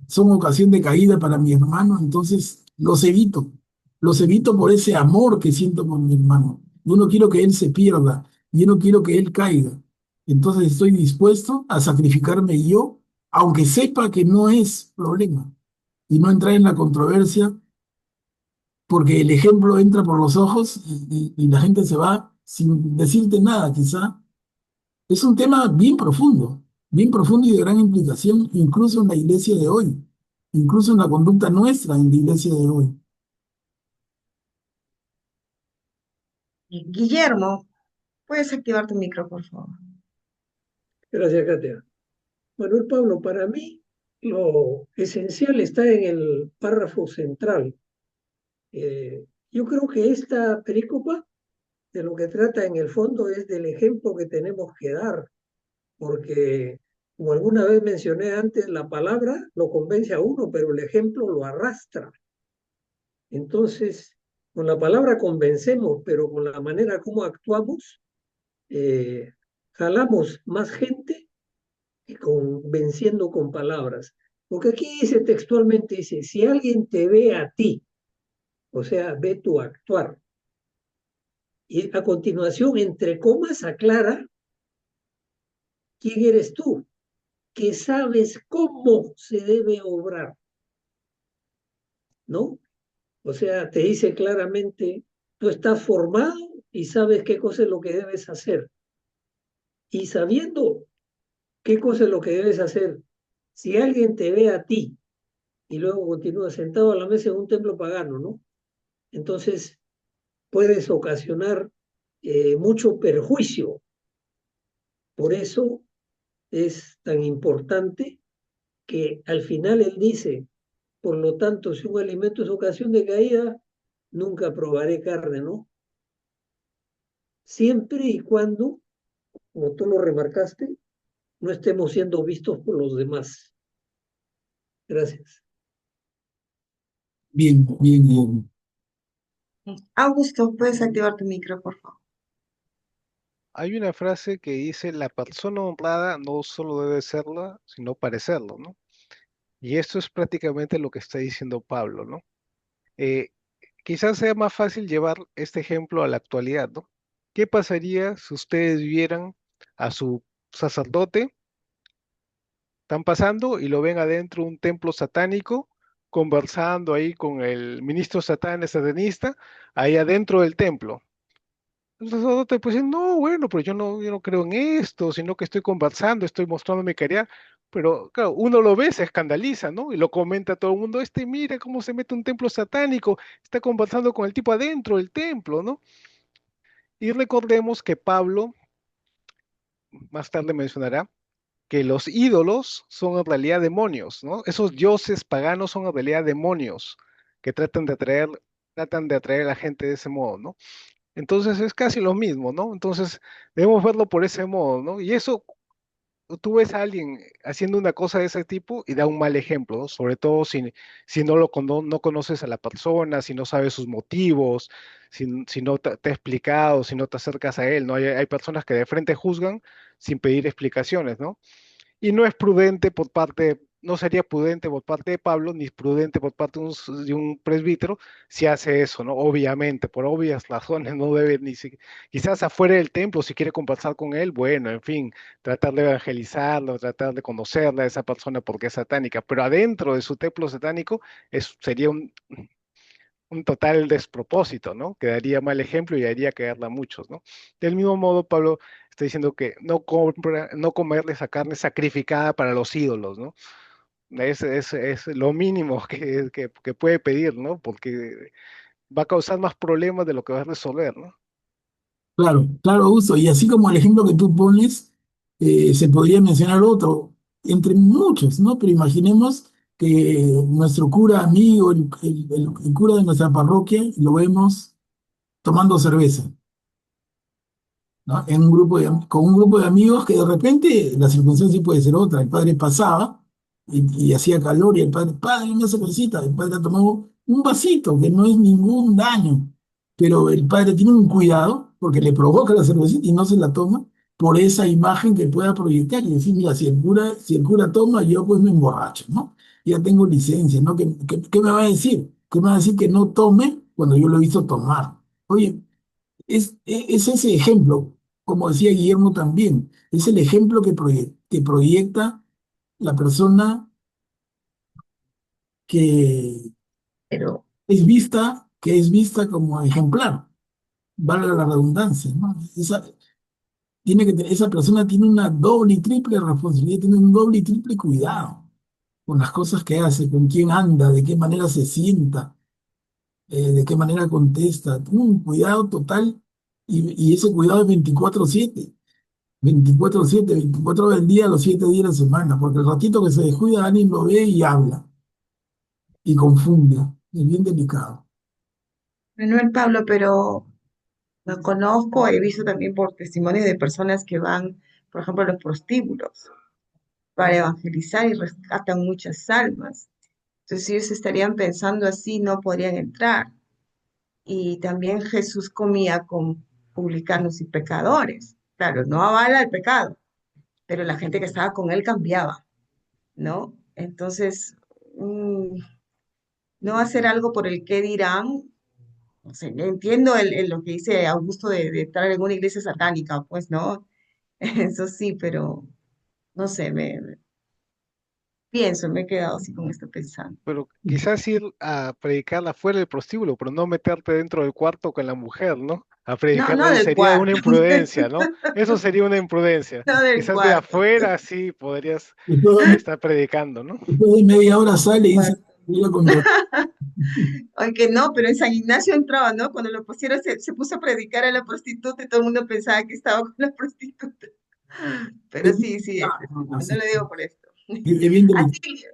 son ocasión de caída para mi hermano, entonces los evito. Los evito por ese amor que siento por mi hermano. Yo no quiero que él se pierda, yo no quiero que él caiga. Entonces estoy dispuesto a sacrificarme yo, aunque sepa que no es problema, y no entrar en la controversia porque el ejemplo entra por los ojos y la gente se va sin decirte nada, quizá. Es un tema bien profundo y de gran implicación, incluso en la iglesia de hoy, incluso en la conducta nuestra en la iglesia de hoy. Guillermo, puedes activar tu micro, por favor. Gracias, Katia. Manuel Pablo, para mí lo esencial está en el párrafo central. Yo creo que esta perícopa de lo que trata en el fondo es del ejemplo que tenemos que dar, porque como alguna vez mencioné antes, la palabra lo convence a uno, pero el ejemplo lo arrastra. Entonces, con la palabra convencemos, pero con la manera como actuamos, jalamos más gente que convenciendo con palabras. Porque aquí dice textualmente, dice, si alguien te ve a ti, o sea, ve tu actuar, y a continuación, entre comas, aclara quién eres tú, que sabes cómo se debe obrar, ¿no? O sea, te dice claramente, tú estás formado y sabes qué cosa es lo que debes hacer. Y sabiendo qué cosa es lo que debes hacer, si alguien te ve a ti y luego continúa sentado a la mesa en un templo pagano, ¿no? Entonces puedes ocasionar mucho perjuicio. Por eso es tan importante que al final él dice, por lo tanto, si un alimento es ocasión de caída, nunca probaré carne, ¿no? Siempre y cuando, como tú lo remarcaste, no estemos siendo vistos por los demás. Gracias. Bien, bien, bien. Augusto, puedes activar tu micro, por favor. Hay una frase que dice, la persona honrada no solo debe serla, sino parecerlo, ¿no? Y esto es prácticamente lo que está diciendo Pablo, ¿no? Eh, Quizás sea más fácil llevar este ejemplo a la actualidad, ¿no? ¿Qué pasaría si ustedes vieran a su sacerdote, están pasando y lo ven adentro de un templo satánico, conversando ahí con el ministro satanista, ahí adentro del templo? El sacerdote pues dice, no, bueno, pero yo no creo en esto, sino que estoy conversando, estoy mostrando mi caridad. Pero claro, uno lo ve, se escandaliza, ¿no? Y lo comenta a todo el mundo, mira cómo se mete un templo satánico, está conversando con el tipo adentro del templo, ¿no? Y recordemos que Pablo más tarde mencionará que los ídolos son en realidad demonios, ¿no? Esos dioses paganos son en realidad demonios que tratan de atraer a la gente de ese modo, ¿no? Entonces es casi lo mismo, ¿no? Entonces debemos verlo por ese modo, ¿no? Y eso, tú ves a alguien haciendo una cosa de ese tipo y da un mal ejemplo, ¿no? Sobre todo si no conoces a la persona, si no sabes sus motivos, si no te ha explicado, si no te acercas a él, ¿no? Hay personas que de frente juzgan sin pedir explicaciones, ¿no? Y no es prudente por parte no sería prudente por parte de Pablo, ni prudente por parte de un presbítero, si hace eso, ¿no? Obviamente, por obvias razones, no debe ni siquiera, quizás afuera del templo, si quiere conversar con él, bueno, en fin, tratar de evangelizarlo, tratar de conocerle a esa persona porque es satánica, pero adentro de su templo satánico sería un total despropósito, ¿no? Que daría mal ejemplo y haría caerla a muchos, ¿no? Del mismo modo, Pablo está diciendo que no comerle esa carne sacrificada para los ídolos, ¿no? Es lo mínimo que puede pedir, ¿no? Porque va a causar más problemas de lo que va a resolver, ¿no? Claro, claro, Uso. Y así como el ejemplo que tú pones, se podría mencionar otro, entre muchos, ¿no? Pero imaginemos que nuestro cura amigo, el cura de nuestra parroquia, lo vemos tomando cerveza, ¿no? En un grupo con un grupo de amigos que de repente la circunstancia puede ser otra. El padre pasaba y hacía calor y el padre, una cervecita, el padre ha tomado un vasito que no es ningún daño, pero el padre tiene un cuidado porque le provoca la cervecita y no se la toma por esa imagen que pueda proyectar y decir, mira, si el cura toma, yo pues me emborracho, ¿no? Ya tengo licencia, ¿no? ¿Qué me va a decir? ¿Qué me va a decir que no tome cuando yo lo he visto tomar? Oye, es ese ejemplo, como decía Guillermo también, es el ejemplo que proyecta la persona que Pero que es vista como ejemplar, valga la redundancia, ¿no? Esa persona tiene una doble y triple responsabilidad, tiene un doble y triple cuidado con las cosas que hace, con quién anda, de qué manera se sienta, de qué manera contesta, tiene un cuidado total y ese cuidado es 24/7. 24/7, 24 horas del día, los 7 días de la semana, porque el ratito que se descuida, alguien lo ve y habla y confunde. Es bien delicado. Manuel Pablo, pero lo conozco, he visto también por testimonios de personas que van, por ejemplo, a los prostíbulos para evangelizar y rescatan muchas almas. Entonces, si ellos estarían pensando así, no podrían entrar. Y también Jesús comía con publicanos y pecadores. Claro, no avala el pecado, pero la gente que estaba con él cambiaba, ¿no? Entonces, no hacer algo por el que dirán. O sea, entiendo lo que dice Augusto de estar en una iglesia satánica, pues, ¿no? Eso sí, pero no sé, me he quedado así con esto pensando. Pero quizás ir a predicarla fuera del prostíbulo, pero no meterte dentro del cuarto con la mujer, ¿no? A No, predicarla no ahí del sería una cuarto, imprudencia, ¿no? Eso sería una imprudencia. no del Quizás de cuarto, afuera sí podrías Después, estar predicando, ¿no? después de media hora sale y dice, cuarto. "Voy a convertir". Aunque no, pero en San Ignacio entraba, ¿no? Cuando lo pusieron, se puso a predicar a la prostituta y todo el mundo pensaba que estaba con la prostituta. Pero sí, sí, no Así, lo digo por esto. es bien delicado. Atilio,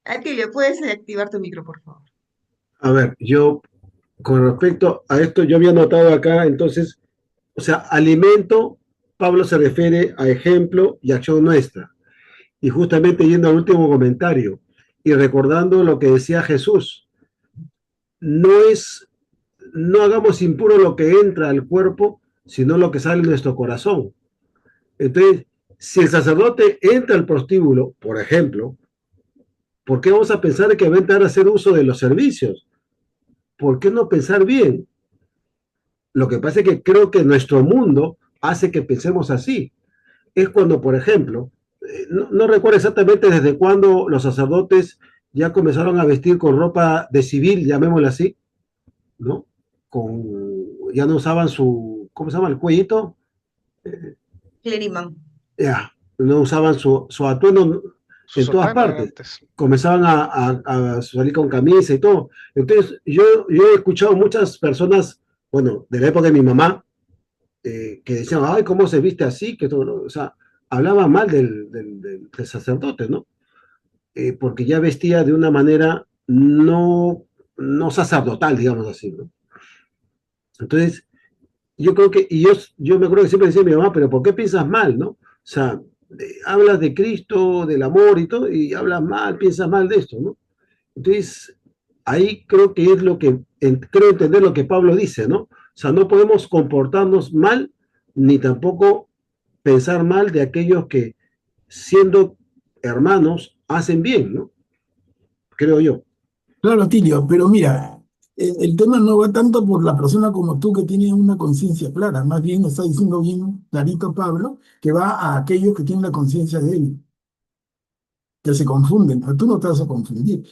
Atilio, ¿puedes activar tu micro, por favor? A ver, yo con respecto a esto, yo había notado acá, entonces, o sea, alimento, Pablo se refiere a ejemplo y acción nuestra. Y justamente yendo al último comentario y recordando lo que decía Jesús, no es, no hagamos impuro lo que entra al cuerpo, sino lo que sale de nuestro corazón. Entonces, si el sacerdote entra al prostíbulo, por ejemplo, ¿por qué vamos a pensar que va a entrar a hacer uso de los servicios? ¿Por qué no pensar bien? Lo que pasa es que creo que nuestro mundo hace que pensemos así. Es cuando, por ejemplo, no recuerdo exactamente desde cuándo los sacerdotes ya comenzaron a vestir con ropa de civil, llamémosla así, ¿no? Con, ya no usaban su, ¿cómo se llama? El cuellito. Cleriman. Ya, no usaban su atuendo Su en todas sotana partes. antes. Comenzaban a salir con camisa y todo. Entonces, yo he escuchado muchas personas, bueno, de la época de mi mamá, que decían, ay, ¿cómo se viste así? Que todo, ¿no? O sea, hablaban mal del sacerdote, ¿no? Porque ya vestía de una manera no sacerdotal, digamos así, ¿no? Entonces, yo creo que, yo me acuerdo que siempre decía mi mamá, pero ¿por qué piensas mal, no? O sea, hablas de Cristo, del amor y todo, y hablas mal, piensas mal de esto, ¿no? Entonces, ahí creo que es creo entender lo que Pablo dice, ¿no? O sea, no podemos comportarnos mal, ni tampoco pensar mal de aquellos que, siendo hermanos, hacen bien, ¿no? Creo yo. Claro, Tilio, pero mira, el tema no va tanto por la persona como tú que tiene una conciencia clara, más bien está diciendo bien clarito Pablo, que va a aquellos que tienen la conciencia débil, que se confunden, pero tú no te vas a confundir.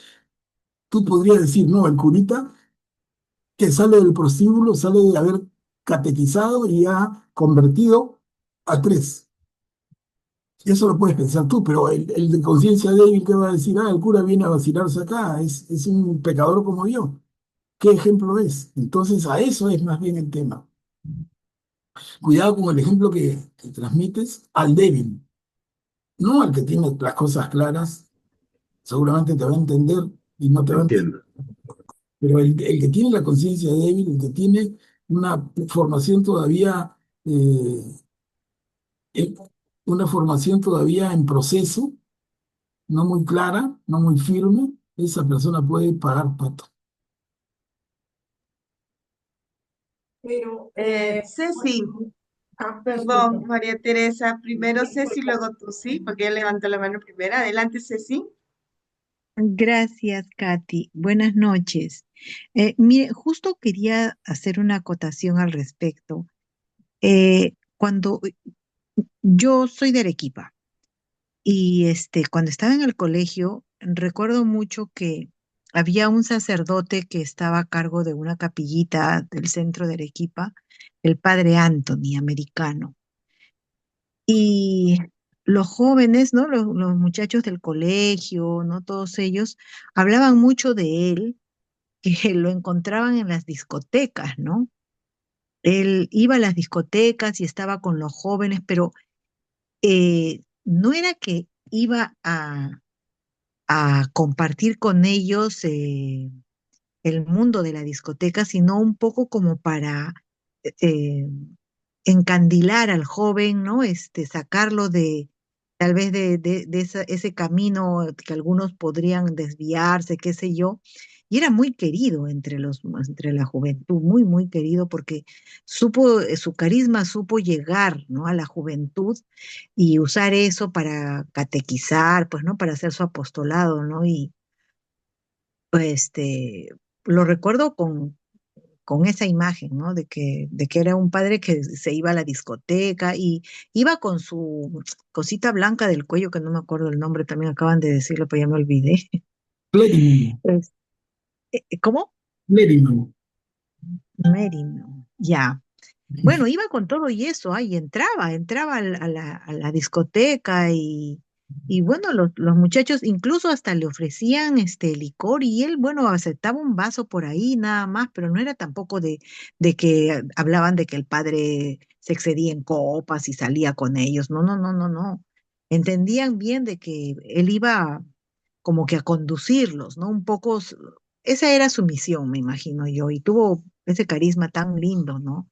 Tú podrías decir, no, el curita que sale del prostíbulo, sale de haber catequizado y ha convertido a tres. Y eso lo puedes pensar tú, pero el de conciencia débil que va a decir, el cura viene a vacilarse acá, es un pecador como yo. ¿Qué ejemplo es? Entonces a eso es más bien el tema. Cuidado con el ejemplo que transmites al débil, no al que tiene las cosas claras, seguramente te va a entender y no te va a entender. Entiendo. Pero el que tiene la conciencia débil, el que tiene una formación todavía, eh, eh, una formación todavía en proceso, no muy clara, no muy firme, esa persona puede pagar pato. Pero, Ceci, perdón, disculpa. María Teresa, primero Ceci, luego tú, ¿sí? Porque ella levantó la mano primera. Adelante, Ceci. Gracias, Katy. Buenas noches. Mire, justo quería hacer una acotación al respecto. Cuando yo soy de Arequipa y cuando estaba en el colegio, recuerdo mucho que había un sacerdote que estaba a cargo de una capillita del centro de Arequipa, el padre Anthony, americano. Y los jóvenes, ¿no? Los muchachos del colegio, ¿no? Todos ellos hablaban mucho de él, que lo encontraban en las discotecas, ¿no? Él iba a las discotecas y estaba con los jóvenes, pero no era que iba a compartir con ellos el mundo de la discoteca, sino un poco como para eh, encandilar al joven, ¿no? Sacarlo de tal vez de ese camino que algunos podrían desviarse, qué sé yo. Y era muy querido entre la juventud, muy, muy querido porque su carisma supo llegar, ¿no? A la juventud y usar eso para catequizar, pues, ¿no? Para hacer su apostolado, ¿no? Y pues, lo recuerdo con esa imagen, ¿no? De que era un padre que se iba a la discoteca y iba con su cosita blanca del cuello, que no me acuerdo el nombre, también acaban de decirlo, pero ya me olvidé. Clérigo, Es- ¿Cómo? clérigo. Merino, ya. Bueno, iba con todo y eso, y entraba a la discoteca y bueno, los muchachos incluso hasta le ofrecían licor y él, bueno, aceptaba un vaso por ahí nada más, pero no era tampoco de que hablaban de que el padre se excedía en copas y salía con ellos. No, no, no, no, no. Entendían bien de que él iba como que a conducirlos, ¿no? Un poco, esa era su misión, me imagino yo, y tuvo ese carisma tan lindo, ¿no?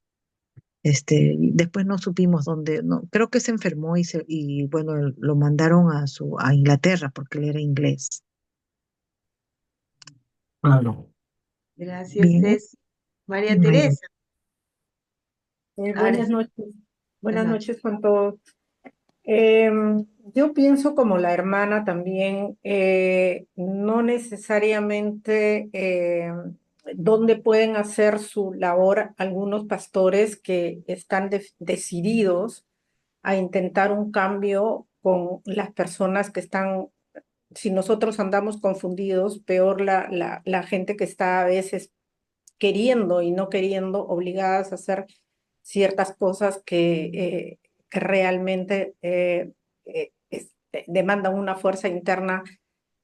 Y después no supimos dónde, no, creo que se enfermó y bueno, lo mandaron a Inglaterra porque él era inglés. Claro. Gracias, Bien, Ceci. María María. Teresa. Ahora Buenas sí. noches, buenas Ajá. noches con todos. Yo pienso como la hermana también, no necesariamente dónde pueden hacer su labor algunos pastores que están decididos a intentar un cambio con las personas que están, si nosotros andamos confundidos, peor la gente que está a veces queriendo y no queriendo, obligadas a hacer ciertas cosas que realmente demandan una fuerza interna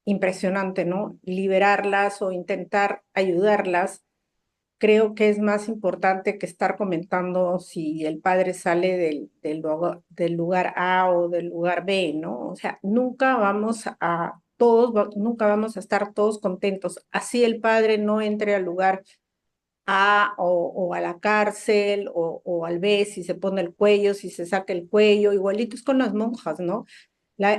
impresionante, ¿no? Liberarlas o intentar ayudarlas, creo que es más importante que estar comentando si el padre sale del lugar A o del lugar B, ¿no? O sea, nunca vamos a estar todos contentos. Así el padre no entre al lugar o a la cárcel o al B si se pone el cuello, si se saca el cuello, igualito es con las monjas, ¿no?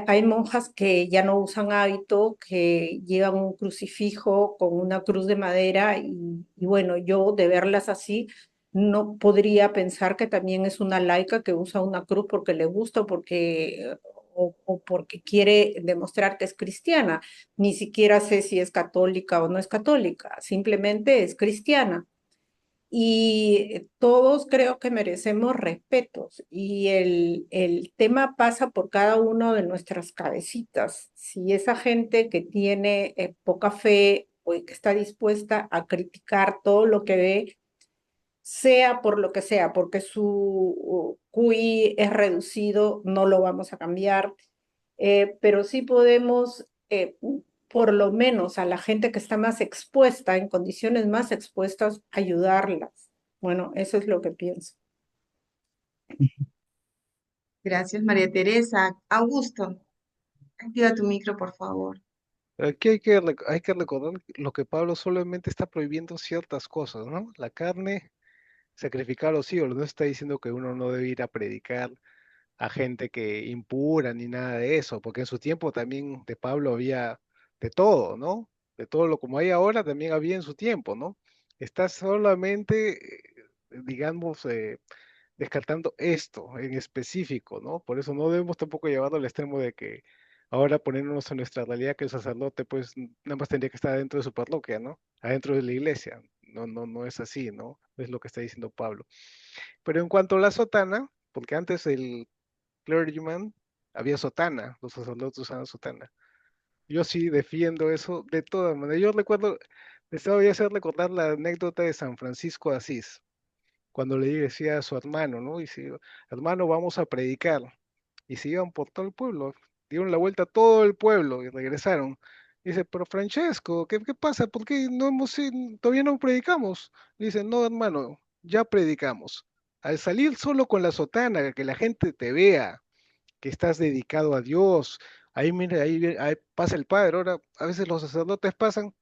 Hay monjas que ya no usan hábito, que llevan un crucifijo con una cruz de madera y bueno, yo de verlas así no podría pensar que también es una laica que usa una cruz porque le gusta, porque o porque quiere demostrar que es cristiana. Ni siquiera sé si es católica o no es católica, simplemente es cristiana. Y todos creo que merecemos respetos y el tema pasa por cada uno de nuestras cabecitas. Si esa gente que tiene poca fe o que está dispuesta a criticar todo lo que ve, sea por lo que sea, porque su QI es reducido, no lo vamos a cambiar, pero sí podemos, por lo menos a la gente que está más expuesta, en condiciones más expuestas, ayudarlas. Bueno, eso es lo que pienso. Gracias, María Teresa. Augusto, activa tu micro, por favor. Aquí hay que recordar lo que Pablo solamente está prohibiendo ciertas cosas, ¿no? La carne, sacrificar a los ídolos, no está diciendo que uno no debe ir a predicar a gente que impura ni nada de eso, porque en su tiempo también de Pablo había de todo, ¿no? De todo lo como hay ahora también había en su tiempo, ¿no? Está solamente, digamos, descartando esto en específico, ¿no? Por eso no debemos tampoco llevarlo al extremo de que ahora ponernos en nuestra realidad que el sacerdote pues nada más tendría que estar dentro de su parroquia, ¿no? Adentro de la iglesia. No es así, ¿no? Es lo que está diciendo Pablo. Pero en cuanto a la sotana, porque antes el clergyman había sotana, los sacerdotes usaban sotana. Yo sí defiendo eso de todas maneras. Yo recuerdo, les voy a hacer recordar la anécdota de San Francisco de Asís, cuando le decía a su hermano, ¿no? Y si, hermano, vamos a predicar. Y se iban por todo el pueblo, dieron la vuelta a todo el pueblo y regresaron. Dice, pero Francesco, ¿qué pasa? ¿Por qué no hemos, todavía no predicamos? Dice, no, hermano, ya predicamos. Al salir solo con la sotana, que la gente te vea, que estás dedicado a Dios, ahí mira, ahí pasa el padre. Ahora, a veces los sacerdotes pasan,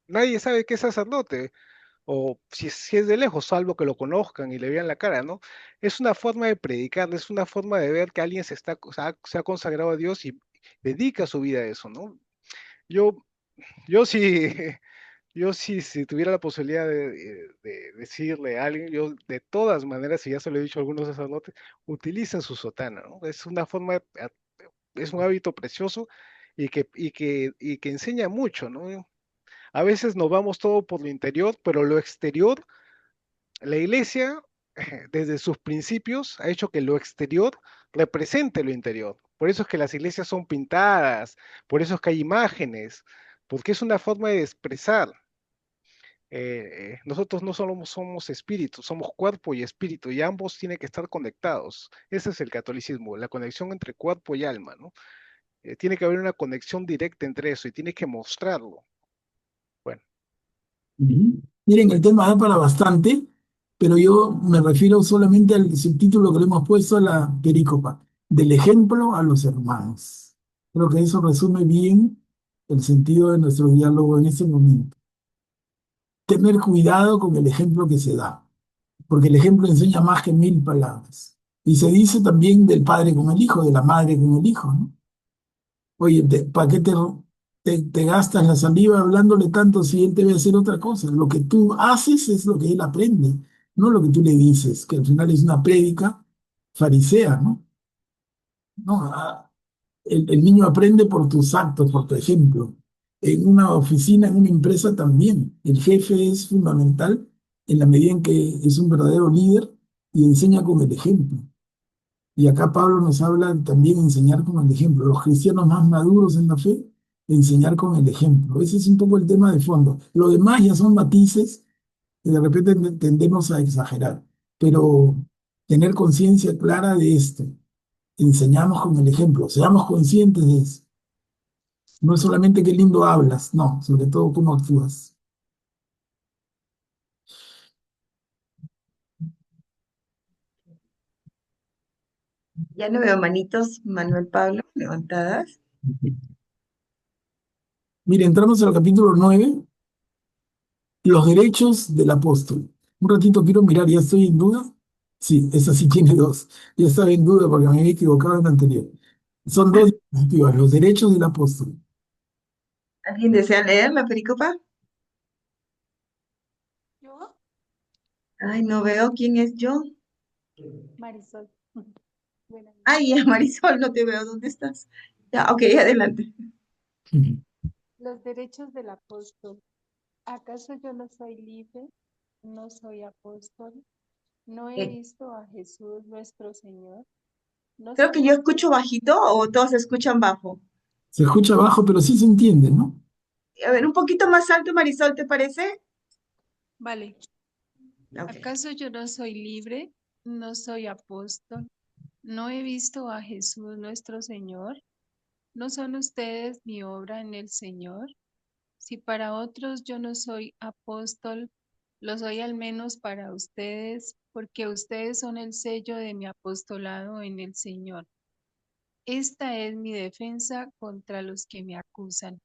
nadie sabe que es sacerdote o si es de lejos, salvo que lo conozcan y le vean la cara, ¿no? Es una forma de predicar, es una forma de ver que alguien se ha consagrado a Dios y dedica su vida a eso, ¿no? Yo, yo sí, yo sí, si tuviera la posibilidad de decirle a alguien, yo de todas maneras, si ya se lo he dicho a algunos sacerdotes, utilicen su sotana, ¿no? Es una forma, es un hábito precioso y que enseña mucho, ¿no? A veces nos vamos todo por lo interior, pero lo exterior la iglesia, desde sus principios, ha hecho que lo exterior represente lo interior. Por eso es que las iglesias son pintadas, por eso es que hay imágenes, porque es una forma de expresar. Nosotros no solo somos espíritus, somos cuerpo y espíritu, y ambos tienen que estar conectados. Ese es el catolicismo, la conexión entre cuerpo y alma, ¿no? Tiene que haber una conexión directa entre eso y tiene que mostrarlo. Bueno. Ujú. Miren, el tema da para bastante, pero yo me refiero solamente al subtítulo que le hemos puesto a la perícopa, del ejemplo a los hermanos. Creo que eso resume bien el sentido de nuestro diálogo en este momento. Tener cuidado con el ejemplo que se da, porque el ejemplo enseña más que mil palabras. Y se dice también del padre con el hijo, de la madre con el hijo, ¿no? Oye, ¿para qué te gastas la saliva hablándole tanto si él te va a hacer otra cosa? Lo que tú haces es lo que él aprende, no lo que tú le dices, que al final es una prédica farisea, ¿no? No, el niño aprende por tus actos, por tu ejemplo. En una oficina, en una empresa también. El jefe es fundamental en la medida en que es un verdadero líder y enseña con el ejemplo. Y acá Pablo nos habla también de enseñar con el ejemplo. Los cristianos más maduros en la fe, enseñar con el ejemplo. Ese es un poco el tema de fondo. Lo demás ya son matices que de repente tendemos a exagerar. Pero tener conciencia clara de esto. Enseñamos con el ejemplo. Seamos conscientes de eso. No es solamente qué lindo hablas, no, sobre todo cómo actúas. Ya no veo manitos, Manuel Pablo, levantadas. Mire, entramos al capítulo 9, los derechos del apóstol. Un ratito quiero mirar, ¿ya estoy en duda? Sí, esa sí tiene dos. Ya estaba en duda porque me había equivocado en la anterior. Son dos diapositivas, los derechos del apóstol. ¿Alguien desea leer la pericopa? Yo, Ay, no veo quién es yo. Marisol. Buenas Ay, ya, noches. Marisol, no te veo. ¿Dónde estás? Ya, ok, adelante. Los derechos del apóstol. ¿Acaso yo no soy libre? ¿No soy apóstol? ¿No he Eh, visto a Jesús nuestro Señor? ¿No Creo son que yo escucho ustedes? bajito o todos escuchan bajo. Se escucha bajo, pero sí se entiende, ¿no? A ver, un poquito más alto, Marisol, ¿te parece? Vale. Ok. ¿Acaso yo no soy libre? ¿No soy apóstol? ¿No he visto a Jesús nuestro Señor? ¿No son ustedes mi obra en el Señor? Si para otros yo no soy apóstol, lo soy al menos para ustedes, porque ustedes son el sello de mi apostolado en el Señor. Esta es mi defensa contra los que me acusan.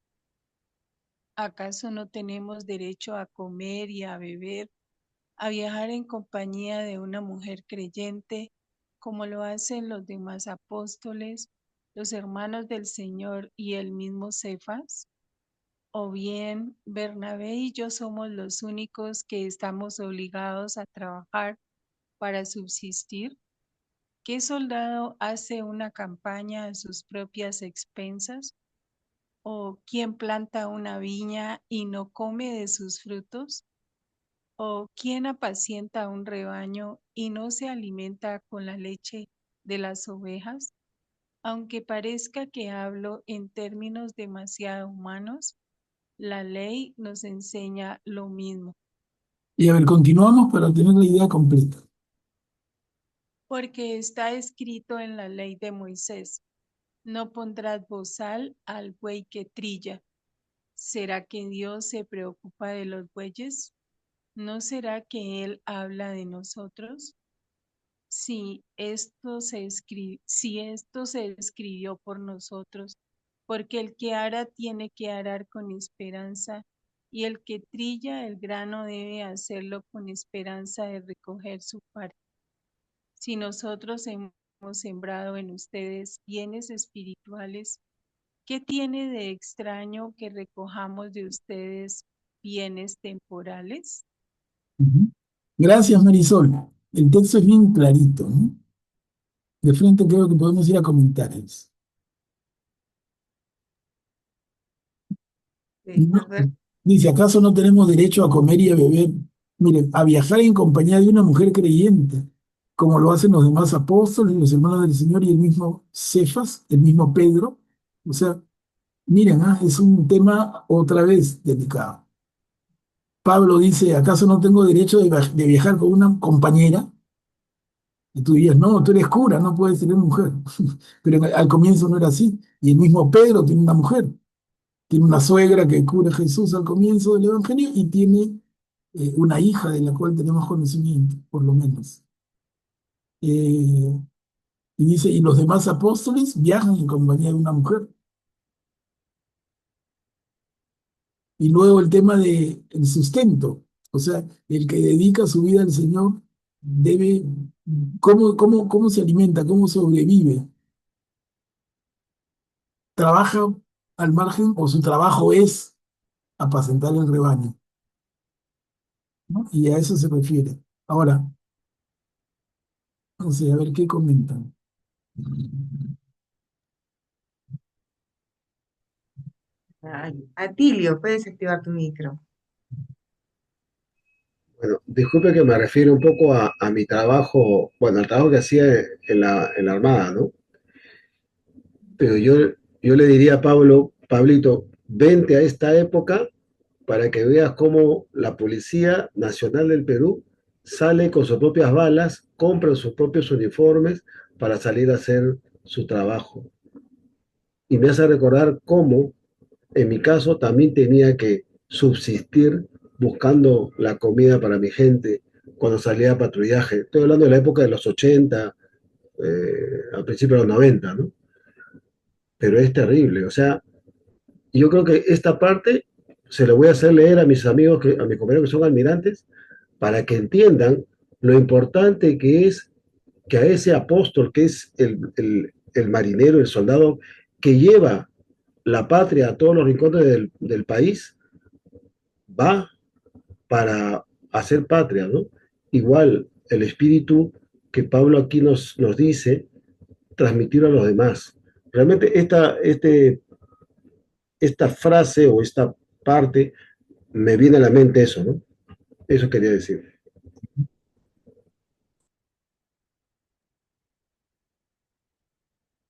¿Acaso no tenemos derecho a comer y a beber, a viajar en compañía de una mujer creyente, como lo hacen los demás apóstoles, los hermanos del Señor y el mismo Cefas? ¿O bien Bernabé y yo somos los únicos que estamos obligados a trabajar para subsistir? ¿Qué soldado hace una campaña a sus propias expensas? ¿O quién planta una viña y no come de sus frutos? ¿O quién apacienta un rebaño y no se alimenta con la leche de las ovejas? Aunque parezca que hablo en términos demasiado humanos, la ley nos enseña lo mismo, Y a ver, continuamos para tener la idea completa. porque está escrito en la ley de Moisés: no pondrás bozal al buey que trilla. ¿Será que Dios se preocupa de los bueyes? ¿No será que Él habla de nosotros? Si esto se escribió por nosotros, porque el que ara tiene que arar con esperanza, y el que trilla el grano debe hacerlo con esperanza de recoger su parte. Si nosotros hemos sembrado en ustedes bienes espirituales, ¿qué tiene de extraño que recojamos de ustedes bienes temporales? Ujú. Gracias, Marisol. El texto es bien clarito, ¿no? De frente creo que podemos ir a comentarios. A ver. Dice, ¿acaso no tenemos derecho a comer y a beber? Miren, a viajar en compañía de una mujer creyente, como lo hacen los demás apóstoles, los hermanos del Señor y el mismo Cefas, el mismo Pedro. O sea, miren, es un tema otra vez delicado. Pablo dice, ¿acaso no tengo derecho de viajar con una compañera? Y tú dirías, no, tú eres cura, no puedes tener mujer. Pero al comienzo no era así. Y el mismo Pedro tiene una mujer. Tiene una suegra que cura a Jesús al comienzo del Evangelio y tiene una hija de la cual tenemos conocimiento, por lo menos. Eh, y dice, y los demás apóstoles viajan en compañía de una mujer. Y luego el tema del sustento, o sea, el que dedica su vida al Señor debe, ¿cómo se alimenta? ¿Cómo sobrevive? ¿Trabaja al margen o su trabajo es apacentar el rebaño? ¿No? Y a eso se refiere. Ahora, no sé, a ver qué comentan. Ay, Atilio, puedes activar tu micro. Bueno, disculpe que me refiero un poco a mi trabajo, bueno, al trabajo que hacía en la Armada, ¿no? Pero yo le diría a Pablito, vente a esta época para que veas cómo la Policía Nacional del Perú sale con sus propias balas, compra sus propios uniformes para salir a hacer su trabajo. Y me hace recordar cómo, en mi caso, también tenía que subsistir buscando la comida para mi gente cuando salía a patrullaje. Estoy hablando de la época de los 80, al principio de los 90, ¿no? Pero es terrible, o sea, yo creo que esta parte se lo voy a hacer leer a mis amigos, a mis compañeros que son almirantes, para que entiendan lo importante que es que a ese apóstol, que es el marinero, el soldado, que lleva la patria a todos los rincones del país, va para hacer patria, ¿no? Igual el espíritu que Pablo aquí nos dice transmitirlo a los demás. Realmente esta frase o esta parte me viene a la mente eso, ¿no? Eso quería decir.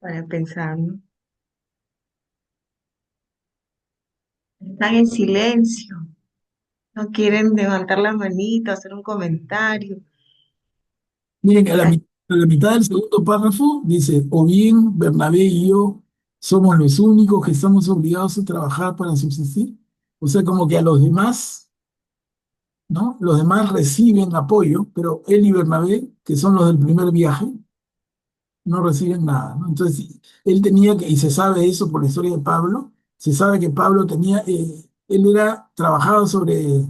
Para pensar, ¿no? Están en silencio, no quieren levantar la manita, hacer un comentario. Miren, a Ah, la mitad del segundo párrafo dice, o bien Bernabé y yo somos los únicos que estamos obligados a trabajar para subsistir. O sea, como que a los demás, ¿no? Los demás reciben apoyo, pero él y Bernabé, que son los del primer viaje, no reciben nada, ¿no? Entonces, él tenía que, y se sabe eso por la historia de Pablo, se sabe que Pablo tenía, trabajaba sobre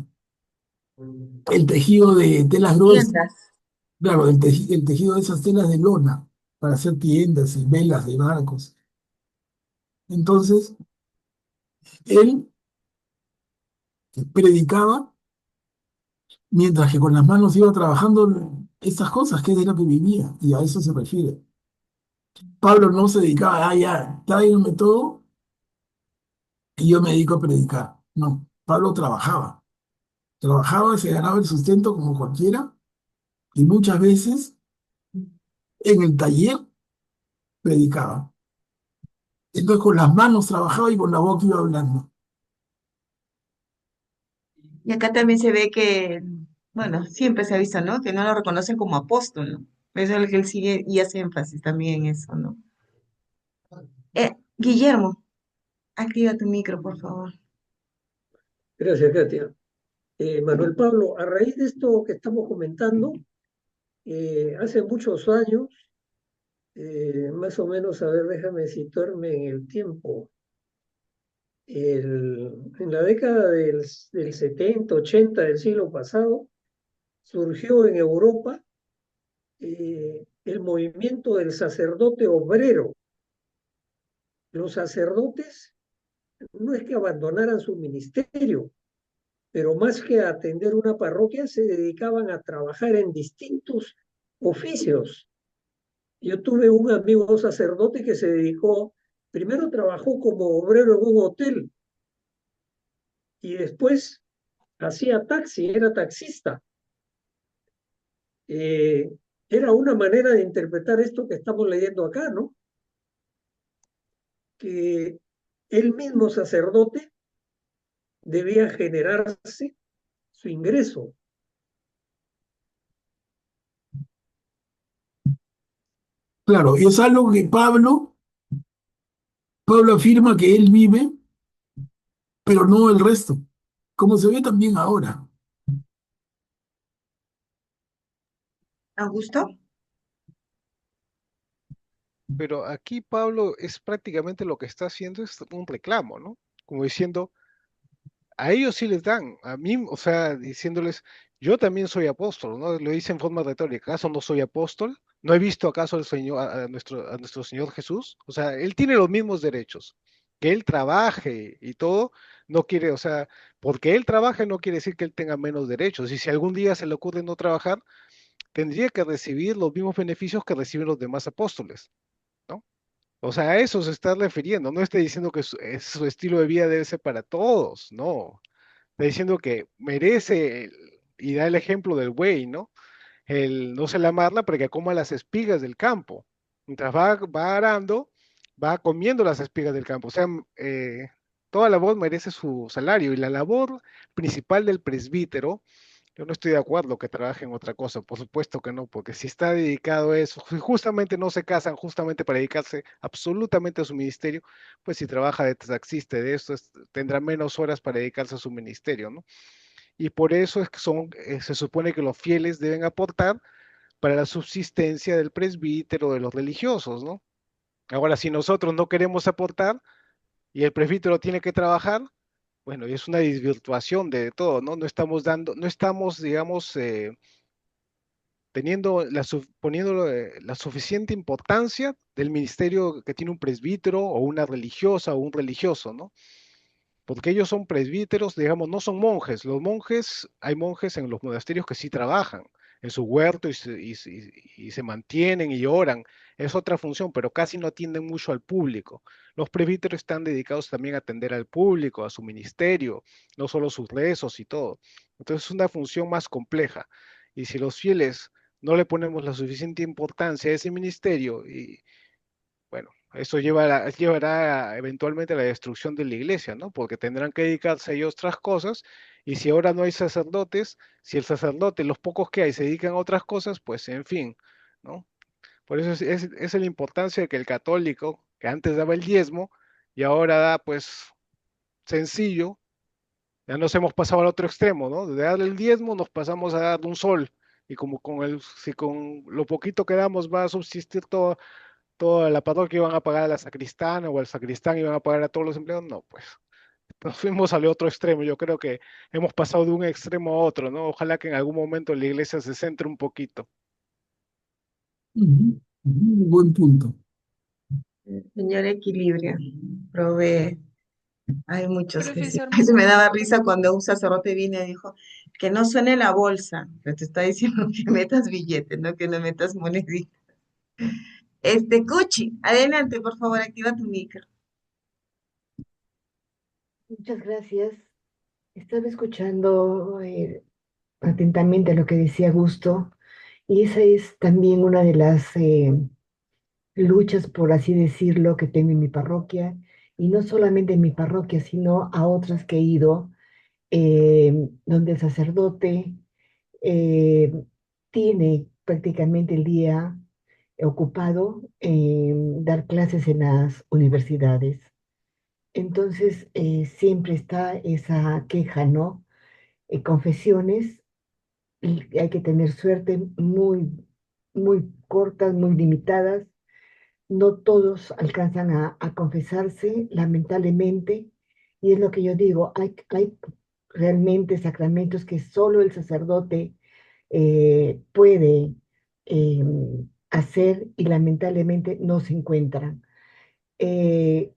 el tejido de telas gruesas, tiendas. claro, el tejido de esas telas de lona para hacer tiendas y velas de barcos. Entonces, él predicaba mientras que con las manos iba trabajando estas cosas, que es de lo que vivía, y a eso se refiere. Pablo no se dedicaba, ya, tráiganme todo y yo me dedico a predicar. No, Pablo trabajaba, se ganaba el sustento como cualquiera, y muchas veces en el taller predicaba. Entonces con las manos trabajaba y con la boca iba hablando. Y acá también se ve que, bueno, siempre se ha visto, ¿no? Que no lo reconocen como apóstol, ¿no? Eso es lo que él sigue y hace énfasis también en eso, ¿no? Guillermo, activa tu micro, por favor. Gracias, Katia. Manuel Pablo, a raíz de esto que estamos comentando, hace muchos años, más o menos, a ver, déjame situarme en el tiempo. En la década del 70, 80 del siglo pasado, surgió en Europa el movimiento del sacerdote obrero. Los sacerdotes no es que abandonaran su ministerio, pero más que a atender una parroquia, se dedicaban a trabajar en distintos oficios. Yo tuve un amigo sacerdote que se dedicó, primero trabajó como obrero en un hotel y después hacía taxi, era taxista. Eh, Era una manera de interpretar esto que estamos leyendo acá, ¿no? Que el mismo sacerdote debía generarse su ingreso. Claro, y es algo que Pablo afirma que él vive, pero no el resto, como se ve también ahora. Augusto, Pero aquí Pablo es prácticamente lo que está haciendo es un reclamo, ¿no? Como diciendo, a ellos sí les dan, a mí, o sea, diciéndoles, yo también soy apóstol, ¿no? Lo dice en forma retórica, ¿acaso no soy apóstol? ¿No he visto acaso al Señor, a nuestro Señor Jesús? O sea, Él tiene los mismos derechos. Que Él trabaje y todo, no quiere, o sea, porque Él trabaje no quiere decir que Él tenga menos derechos. Y si algún día se le ocurre no trabajar, tendría que recibir los mismos beneficios que reciben los demás apóstoles, ¿no? O sea, a eso se está refiriendo, no está diciendo que su estilo de vida debe ser para todos, no. Está diciendo que merece, y da el ejemplo del buey, ¿no? El no se la amarla para que coma las espigas del campo. Mientras va arando, va comiendo las espigas del campo. O sea, toda labor merece su salario. Y la labor principal del presbítero, yo no estoy de acuerdo que trabaje en otra cosa, por supuesto que no, porque si está dedicado a eso, si justamente no se casan justamente para dedicarse absolutamente a su ministerio, pues si trabaja de taxista de esto, tendrá menos horas para dedicarse a su ministerio, ¿no? Y por eso es que se supone que los fieles deben aportar para la subsistencia del presbítero, de los religiosos, ¿no? Ahora, si nosotros no queremos aportar y el presbítero tiene que trabajar, bueno, y es una desvirtuación de todo, ¿no? No estamos dando, no estamos, digamos, poniendo la suficiente importancia del ministerio que tiene un presbítero o una religiosa o un religioso, ¿no? Porque ellos son presbíteros, digamos, no son monjes. Los monjes, hay monjes en los monasterios que sí trabajan en su huerto y se mantienen y oran. es otra función, pero casi no atienden mucho al público. Los presbíteros están dedicados también a atender al público, a su ministerio, no solo sus rezos y todo. Entonces es una función más compleja. Y si los fieles no le ponemos la suficiente importancia a ese ministerio, y bueno, eso llevará eventualmente a la destrucción de la iglesia, ¿no? Porque tendrán que dedicarse a ellos otras cosas, y si ahora no hay sacerdotes, si el sacerdote, los pocos que hay, se dedican a otras cosas, pues en fin, ¿no? Por eso es la importancia de que el católico, que antes daba el diezmo, y ahora da, pues, sencillo, ya nos hemos pasado al otro extremo, ¿no? De darle el diezmo nos pasamos a dar un sol, y como si con lo poquito que damos va a subsistir toda la parroquia, iban a pagar a la sacristana o al sacristán iban a pagar a todos los empleados, no, pues nos fuimos al otro extremo. Yo creo que hemos pasado de un extremo a otro, ¿no? Ojalá que en algún momento la iglesia se centre un poquito. Ujú, buen punto. El Señor equilibria, provee. Hay muchos que sí. Profesor, Eso me daba risa cuando un sacerdote vino y dijo que no suene la bolsa, pero te está diciendo que metas billetes, no que no metas moneditas. Cuchi, adelante, por favor, activa tu micro. Muchas gracias. Estaba escuchando atentamente lo que decía Gusto, y esa es también una de las luchas, por así decirlo, que tengo en mi parroquia, y no solamente en mi parroquia, sino a otras que he ido, donde el sacerdote eh, tiene prácticamente el día ocupado en dar clases en las universidades. Entonces, siempre está esa queja, ¿no? Confesiones, y hay que tener suerte, muy cortas, muy limitadas. No todos alcanzan a confesarse, lamentablemente, y es lo que yo digo, hay realmente sacramentos que solo el sacerdote puede eh, hacer, y lamentablemente no se encuentran. Eh,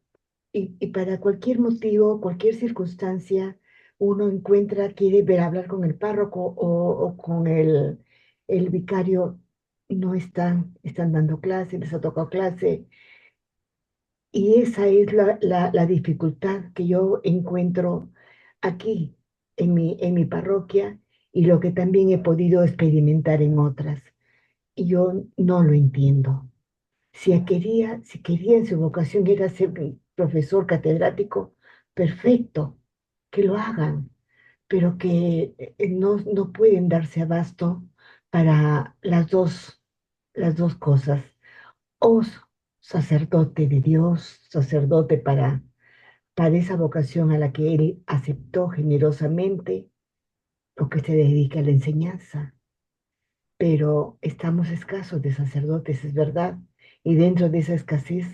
y para cualquier motivo, cualquier circunstancia, uno encuentra, quiere ver, hablar con el párroco o con el vicario, no están dando clase, les ha tocado clase. Y esa es la dificultad que yo encuentro aquí en mi parroquia, y lo que también he podido experimentar en otras. Y yo no lo entiendo. Si quería en su vocación era ser profesor catedrático, perfecto, que lo hagan, pero que no pueden darse abasto para las dos cosas. O sacerdote de Dios, sacerdote para esa vocación a la que él aceptó generosamente, o que se dedique a la enseñanza. Pero estamos escasos de sacerdotes, es verdad, y dentro de esa escasez,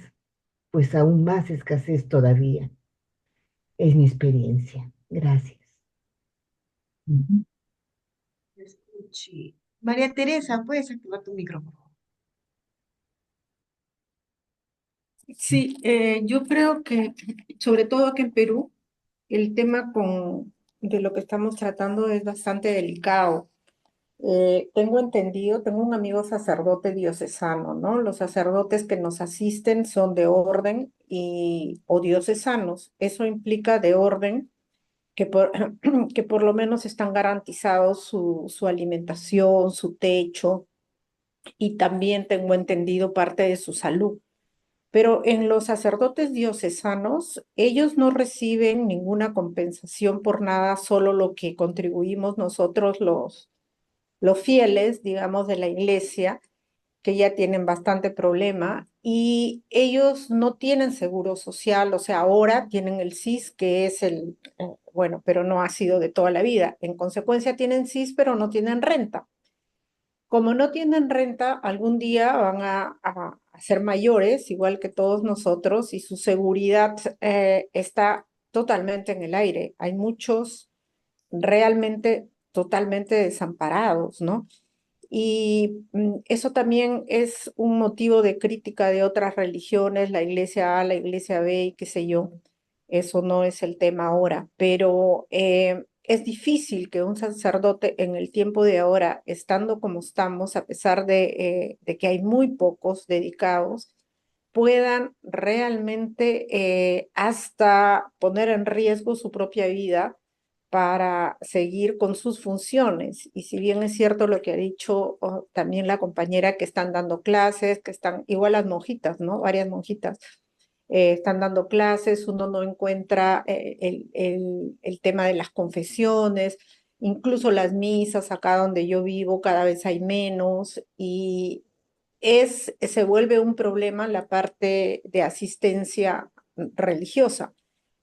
pues aún más escasez todavía. Es mi experiencia. Gracias. Ujú. Escuchi. María Teresa, puedes activar tu micrófono. Sí, yo creo que sobre todo aquí en Perú, el tema de lo que estamos tratando es bastante delicado. Tengo entendido, tengo un amigo sacerdote diocesano, ¿no? Los sacerdotes que nos asisten son de orden o diocesanos. Eso implica de orden que por lo menos están garantizados su alimentación, su techo, y también tengo entendido parte de su salud. Pero en los sacerdotes diocesanos, ellos no reciben ninguna compensación por nada, solo lo que contribuimos nosotros los fieles, digamos, de la iglesia, que ya tienen bastante problema, y ellos no tienen seguro social. O sea, ahora tienen el SIS, que es bueno, pero no ha sido de toda la vida. En consecuencia tienen SIS, pero no tienen renta. Como no tienen renta, algún día van a ser mayores, igual que todos nosotros, y su seguridad está totalmente en el aire. Hay muchos realmente totalmente desamparados, ¿no? Y eso también es un motivo de crítica de otras religiones, la iglesia A, la iglesia B y qué sé yo. Eso no es el tema ahora, pero es difícil que un sacerdote en el tiempo de ahora, estando como estamos, a pesar de que hay muy pocos dedicados, puedan realmente hasta poner en riesgo su propia vida para seguir con sus funciones. Y si bien es cierto lo que ha dicho también la compañera, que están dando clases, que están igual las monjitas, ¿no? Varias monjitas están dando clases, uno no encuentra el tema de las confesiones, incluso las misas acá donde yo vivo cada vez hay menos y se vuelve un problema la parte de asistencia religiosa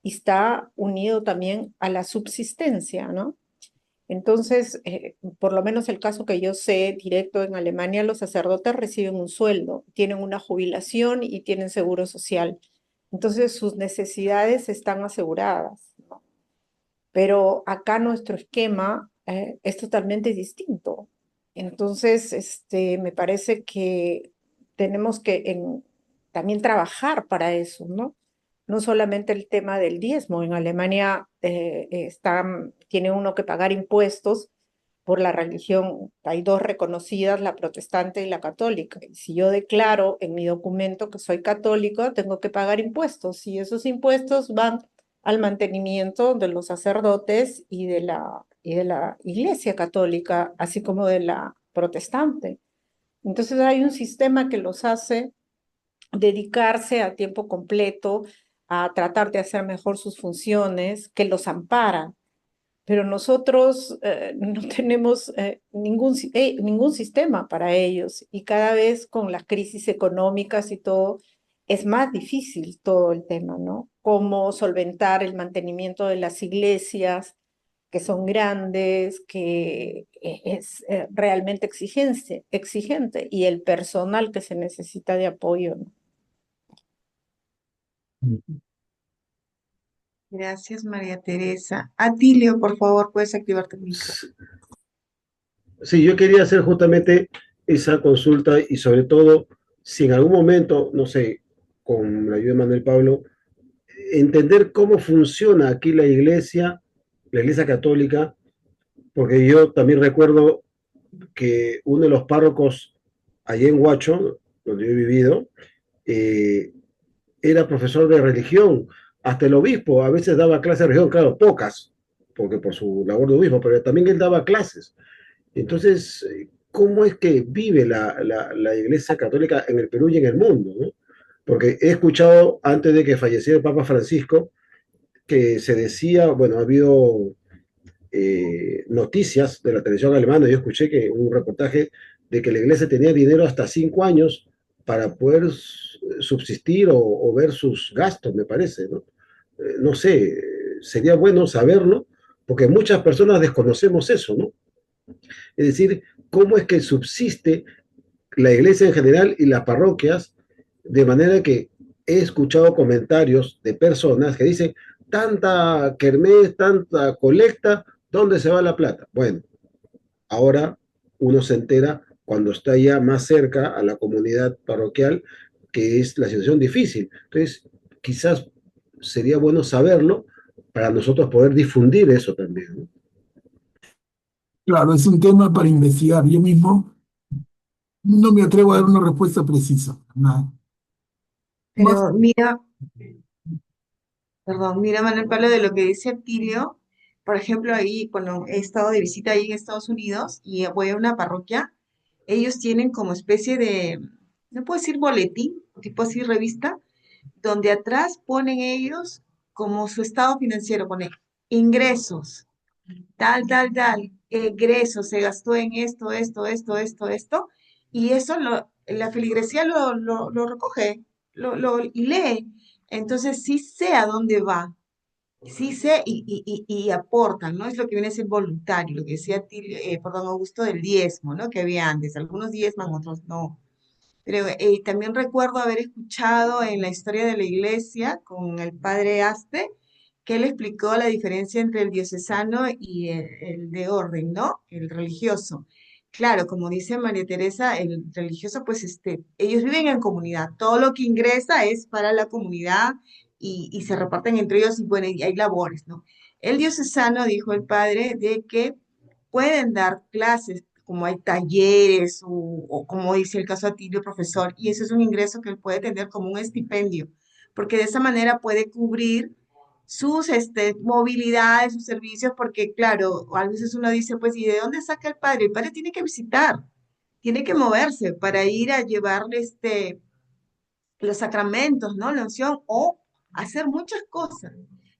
y está unido también a la subsistencia, ¿no? Entonces, por lo menos el caso que yo sé directo en Alemania, los sacerdotes reciben un sueldo, tienen una jubilación y tienen seguro social. Entonces, sus necesidades están aseguradas, ¿no? Pero acá nuestro esquema es totalmente distinto. Entonces, me parece que tenemos que también trabajar para eso, ¿no? No solamente el tema del diezmo. En Alemania tiene uno que pagar impuestos por la religión. Hay dos reconocidas, la protestante y la católica. Y si yo declaro en mi documento que soy católico, tengo que pagar impuestos. Y esos impuestos van al mantenimiento de los sacerdotes y de la iglesia católica, así como de la protestante. Entonces hay un sistema que los hace dedicarse a tiempo completo a tratar de hacer mejor sus funciones, que los ampara. Pero nosotros no tenemos ningún sistema para ellos y cada vez con las crisis económicas y todo, es más difícil todo el tema, ¿no? Cómo solventar el mantenimiento de las iglesias, que son grandes, que es realmente exigente, y el personal que se necesita de apoyo, ¿no? Gracias, María Teresa. Atilio, por favor, puedes activar tu micro. Sí, yo quería hacer justamente esa consulta y sobre todo, si en algún momento, no sé, con la ayuda de Manuel Pablo, entender cómo funciona aquí la iglesia católica, porque yo también recuerdo que uno de los párrocos allá en Huacho, donde yo he vivido, eh, era profesor de religión, hasta el obispo a veces daba clases de religión, claro, pocas, porque por su labor de obispo, pero también él daba clases. Entonces, ¿cómo es que vive la Iglesia Católica en el Perú y en el mundo, ¿no? Porque he escuchado antes de que falleciera el Papa Francisco que se decía, bueno, ha habido noticias de la televisión alemana, yo escuché que un reportaje de que la iglesia tenía dinero hasta 5 años para poder subsistir o ver sus gastos, me parece, ¿no? No sé, sería bueno saberlo, porque muchas personas desconocemos eso, ¿no? Es decir, cómo es que subsiste la iglesia en general y las parroquias, de manera que he escuchado comentarios de personas que dicen, tanta kermés, tanta colecta, ¿dónde se va la plata? Bueno, ahora uno se entera cuando está ya más cerca a la comunidad parroquial, que es la situación difícil. Entonces, quizás sería bueno saberlo para nosotros poder difundir eso también, ¿no? Claro, es un tema para investigar. Yo mismo no me atrevo a dar una respuesta precisa. Nada. Más, Pero mira, perdón, mira, Manuel Pablo, de lo que dice Atilio, por ejemplo, ahí cuando he estado de visita ahí en Estados Unidos y voy a una parroquia, ellos tienen como especie de, no puedo decir boletín, tipo así revista, donde atrás ponen ellos como su estado financiero, pone ingresos, tal, egresos, se gastó en esto, y eso la feligresía lo recoge, y lee. Entonces sí sé a dónde va, sí sé y aportan, ¿no? Es lo que viene a ser voluntario, lo que decía, perdón, Augusto, del diezmo, ¿no? Que había antes, algunos diezman, otros no. Pero también recuerdo haber escuchado en la historia de la iglesia con el padre Aste, que él explicó la diferencia entre el diocesano y el de orden, ¿no? El religioso. Claro, como dice María Teresa, el religioso, pues ellos viven en comunidad. Todo lo que ingresa es para la comunidad y se reparten entre ellos y bueno, y hay labores, ¿no? El diocesano, dijo el padre, de que pueden dar clases, como hay talleres o como dice el caso Atilio, profesor, y eso es un ingreso que él puede tener como un estipendio, porque de esa manera puede cubrir sus movilidades, sus servicios, porque claro, a veces uno dice, pues, ¿y de dónde saca el padre? El padre tiene que visitar, tiene que moverse para ir a llevarle los sacramentos, ¿no? La unción o hacer muchas cosas,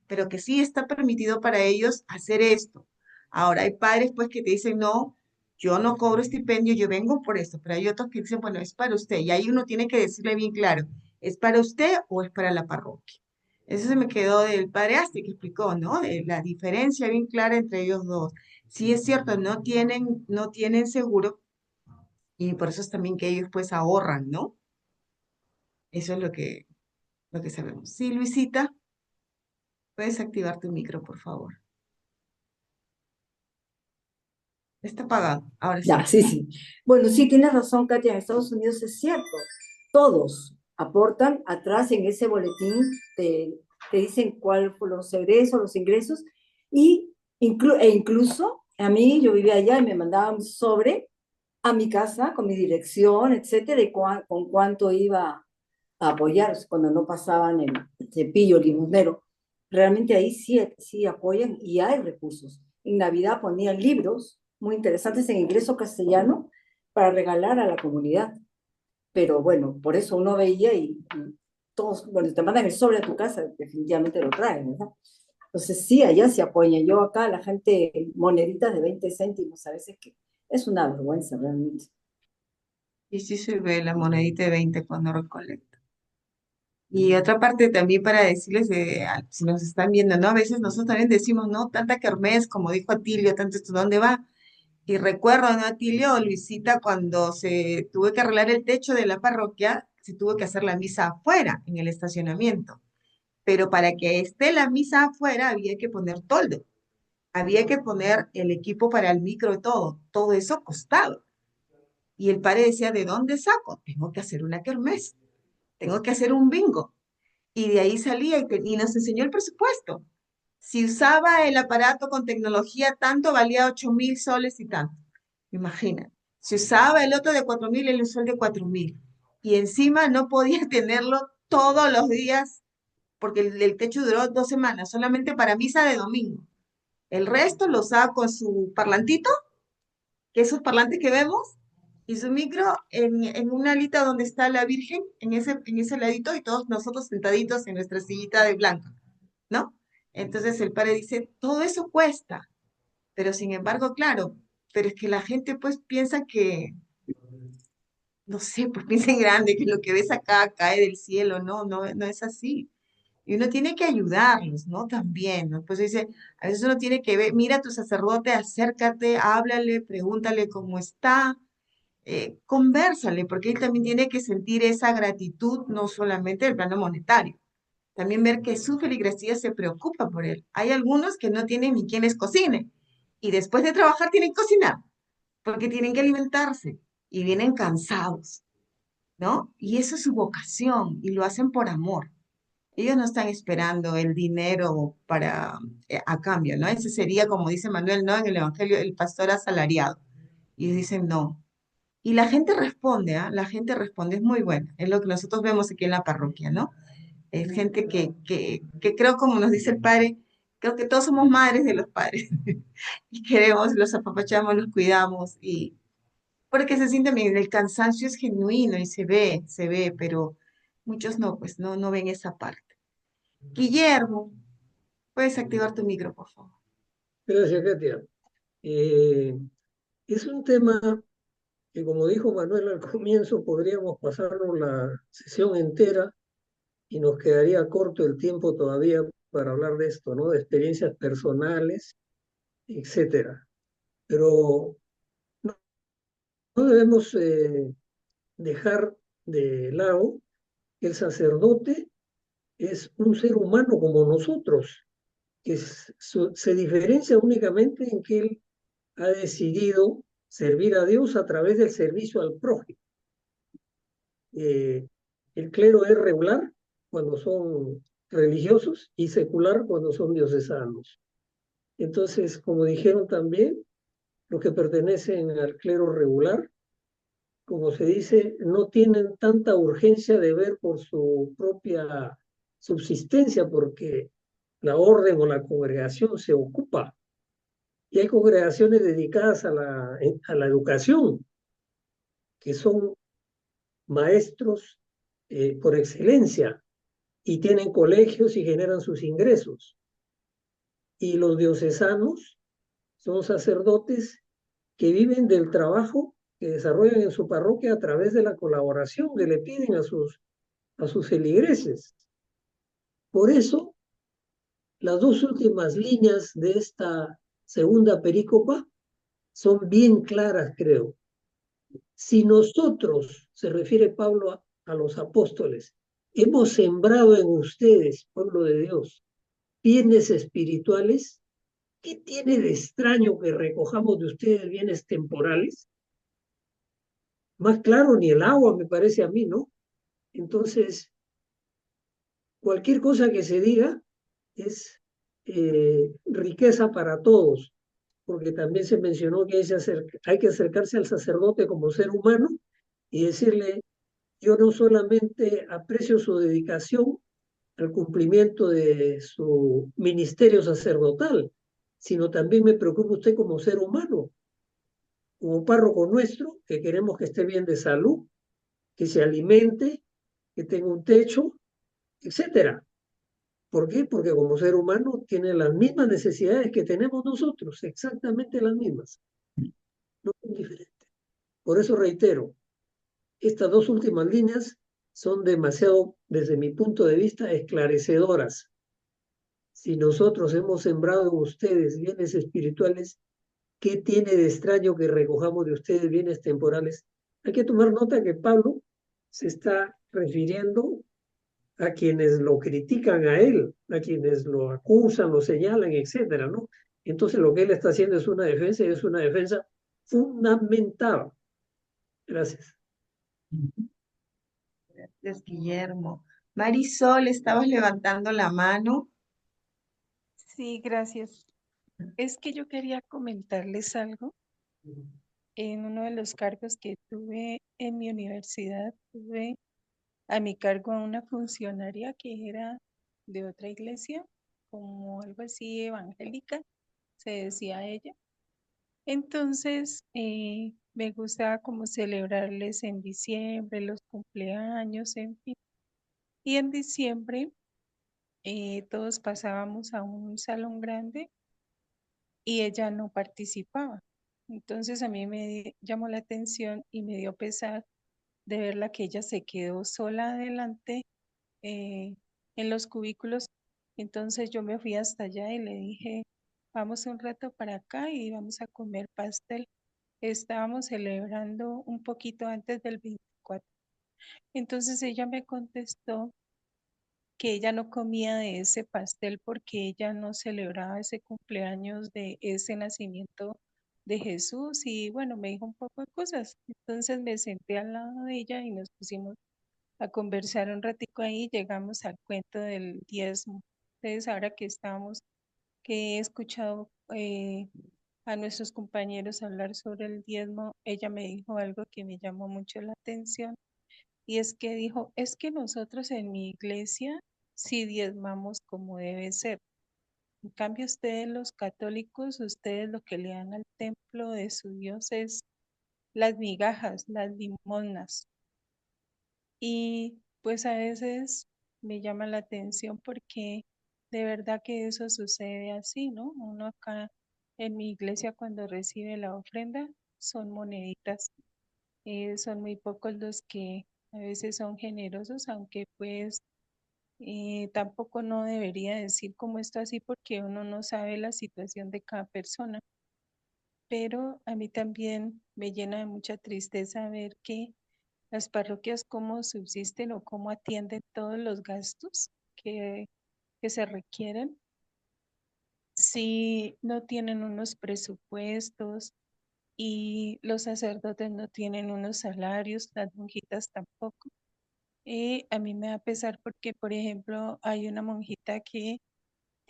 pero que sí está permitido para ellos hacer esto. Ahora hay padres pues que te dicen, no, yo no cobro estipendio, yo vengo por esto, pero hay otros que dicen, bueno, es para usted, y ahí uno tiene que decirle bien claro, ¿es para usted o es para la parroquia? Eso se me quedó del padre Asti que explicó, ¿no? De la diferencia bien clara entre ellos dos. Sí es cierto, no tienen seguro y por eso es también que ellos pues ahorran, ¿no? Eso es lo que sabemos. Sí, Luisita, puedes activar tu micro, por favor. Está apagado, ahora Ya, sí. sí, sí. Bueno, sí, tienes razón, Katia, en Estados Unidos es cierto. Todos aportan atrás en ese boletín, te dicen cuáles fueron los egresos, los ingresos, y incluso a mí, yo vivía allá y me mandaban un sobre a mi casa con mi dirección, etcétera, y con cuánto iba a apoyar cuando no pasaban el cepillo limosnero. Realmente ahí sí, sí apoyan y hay recursos. En Navidad ponían libros muy interesantes en inglés o castellano para regalar a la comunidad. Pero bueno, por eso uno veía y todos, bueno, te mandan el sobre a tu casa, definitivamente lo traen, ¿verdad? Entonces sí, allá se apoyan. Yo acá, la gente, moneditas de 20 céntimos, a veces que es una vergüenza realmente. Y sí se ve la monedita de 20 cuando recolecta. Y otra parte también para decirles, si nos están viendo, ¿no? A veces nosotros también decimos, no, tanta kermés, como dijo Atilio, tanto esto, ¿dónde va? Y recuerdo, ¿no, Atilio o Luisita, cuando se tuvo que arreglar el techo de la parroquia, se tuvo que hacer la misa afuera, en el estacionamiento. Pero para que esté la misa afuera había que poner toldo, había que poner el equipo para el micro y todo eso costaba. Y el padre decía, ¿de dónde saco? Tengo que hacer una kermés, tengo que hacer un bingo. Y de ahí salía y nos enseñó el presupuesto. Si usaba el aparato con tecnología tanto, valía 8.000 soles y tanto. Imagina. Si usaba el otro de 4.000, él usó el de 4.000. Y encima no podía tenerlo todos los días porque el techo duró 2 semanas, solamente para misa de domingo. El resto lo usaba con su parlantito, que esos parlantes que vemos, y su micro en una alita donde está la Virgen, en ese ladito, y todos nosotros sentaditos en nuestra sillita de blanca, ¿no? Entonces el padre dice, todo eso cuesta, pero sin embargo, claro, pero es que la gente pues piensa que, no sé, pues piensa en grande, que lo que ves acá cae del cielo, no, no, no es así. Y uno tiene que ayudarlos, ¿no? También, ¿no? Pues dice, a veces uno tiene que ver, mira a tu sacerdote, acércate, háblale, pregúntale cómo está, convérsale, porque él también tiene que sentir esa gratitud, no solamente del plano monetario, también ver que su feligresía se preocupa por él. Hay algunos que no tienen ni quienes cocinen y después de trabajar tienen que cocinar, porque tienen que alimentarse y vienen cansados, ¿no? Y eso es su vocación y lo hacen por amor. Ellos no están esperando el dinero a cambio, ¿no? Ese sería, como dice Manuel, ¿no? En el Evangelio, el pastor asalariado. Y ellos dicen, no. Y la gente responde, ¿ah? La gente responde, es muy buena. Es lo que nosotros vemos aquí en la parroquia, ¿no? Es gente que creo, como nos dice el padre, creo que todos somos madres de los padres. Y queremos, los apapachamos, los cuidamos. Y porque se siente bien, el cansancio es genuino y se ve, pero muchos no, pues no ven esa parte. Guillermo, puedes activar tu micro, por favor. Gracias, Katia. Eh, es un tema que, como dijo Manuel al comienzo, podríamos pasarnos la sesión entera y nos quedaría corto el tiempo todavía para hablar de esto, ¿no? De experiencias personales, etcétera. Pero no debemos dejar de lado que el sacerdote es un ser humano como nosotros, que se diferencia únicamente en que él ha decidido servir a Dios a través del servicio al prójimo. El clero es regular cuando son religiosos y secular cuando son diocesanos. Entonces, como dijeron también, los que pertenecen al clero regular, como se dice, no tienen tanta urgencia de ver por su propia subsistencia, porque la orden o la congregación se ocupa. Y hay congregaciones dedicadas a la educación, que son maestros por excelencia, y tienen colegios y generan sus ingresos. Y los diocesanos son sacerdotes que viven del trabajo que desarrollan en su parroquia a través de la colaboración que le piden a sus feligreses. Por eso, las dos últimas líneas de esta segunda perícopa son bien claras, creo. Si nosotros, se refiere Pablo a los apóstoles, hemos sembrado en ustedes, pueblo de Dios, bienes espirituales, ¿qué tiene de extraño que recojamos de ustedes bienes temporales? Más claro ni el agua, me parece a mí, ¿no? Entonces, cualquier cosa que se diga es riqueza para todos, porque también se mencionó que hay que acercarse al sacerdote como ser humano y decirle, yo no solamente aprecio su dedicación al cumplimiento de su ministerio sacerdotal, sino también me preocupa usted como ser humano, como párroco nuestro, que queremos que esté bien de salud, que se alimente, que tenga un techo, etcétera. ¿Por qué? Porque como ser humano tiene las mismas necesidades que tenemos nosotros, exactamente las mismas, no es diferente. Por eso reitero, estas dos últimas líneas son demasiado, desde mi punto de vista, esclarecedoras. Si nosotros hemos sembrado en ustedes bienes espirituales, ¿qué tiene de extraño que recojamos de ustedes bienes temporales? Hay que tomar nota que Pablo se está refiriendo a quienes lo critican a él, a quienes lo acusan, lo señalan, etcétera, ¿no? Entonces lo que él está haciendo es una defensa y es una defensa fundamentada. Gracias. Gracias, Guillermo. Marisol, estabas levantando la mano. Sí, gracias. Es que yo quería comentarles algo. En uno de los cargos que tuve en mi universidad, tuve a mi cargo a una funcionaria que era de otra iglesia, como algo así evangélica, se decía ella. Entonces, me gustaba como celebrarles en diciembre, los cumpleaños, en fin. Y en diciembre todos pasábamos a un salón grande y ella no participaba. Entonces a mí me llamó la atención y me dio pesar de verla que ella se quedó sola adelante en los cubículos. Entonces yo me fui hasta allá y le dije, vamos un rato para acá y vamos a comer pastel. Estábamos celebrando un poquito antes del 24. Entonces ella me contestó que ella no comía de ese pastel porque ella no celebraba ese cumpleaños de ese nacimiento de Jesús y bueno, me dijo un poco de cosas. Entonces me senté al lado de ella y nos pusimos a conversar un ratico ahí, llegamos al cuento del diezmo. Entonces ahora que estamos, que he escuchado a nuestros compañeros hablar sobre el diezmo, ella me dijo algo que me llamó mucho la atención y es que dijo, es que nosotros en mi iglesia sí diezmamos como debe ser. En cambio, ustedes los católicos, ustedes lo que le dan al templo de su Dios es las migajas, las limosnas. Y pues a veces me llama la atención porque de verdad que eso sucede así, ¿no? Uno acá en mi iglesia cuando recibe la ofrenda son moneditas. Son muy pocos los que a veces son generosos, aunque pues tampoco no debería decir como esto así porque uno no sabe la situación de cada persona. Pero a mí también me llena de mucha tristeza ver que las parroquias cómo subsisten o cómo atienden todos los gastos que se requieren si no tienen unos presupuestos y los sacerdotes no tienen unos salarios, las monjitas tampoco. A mí me da pesar porque, por ejemplo, hay una monjita que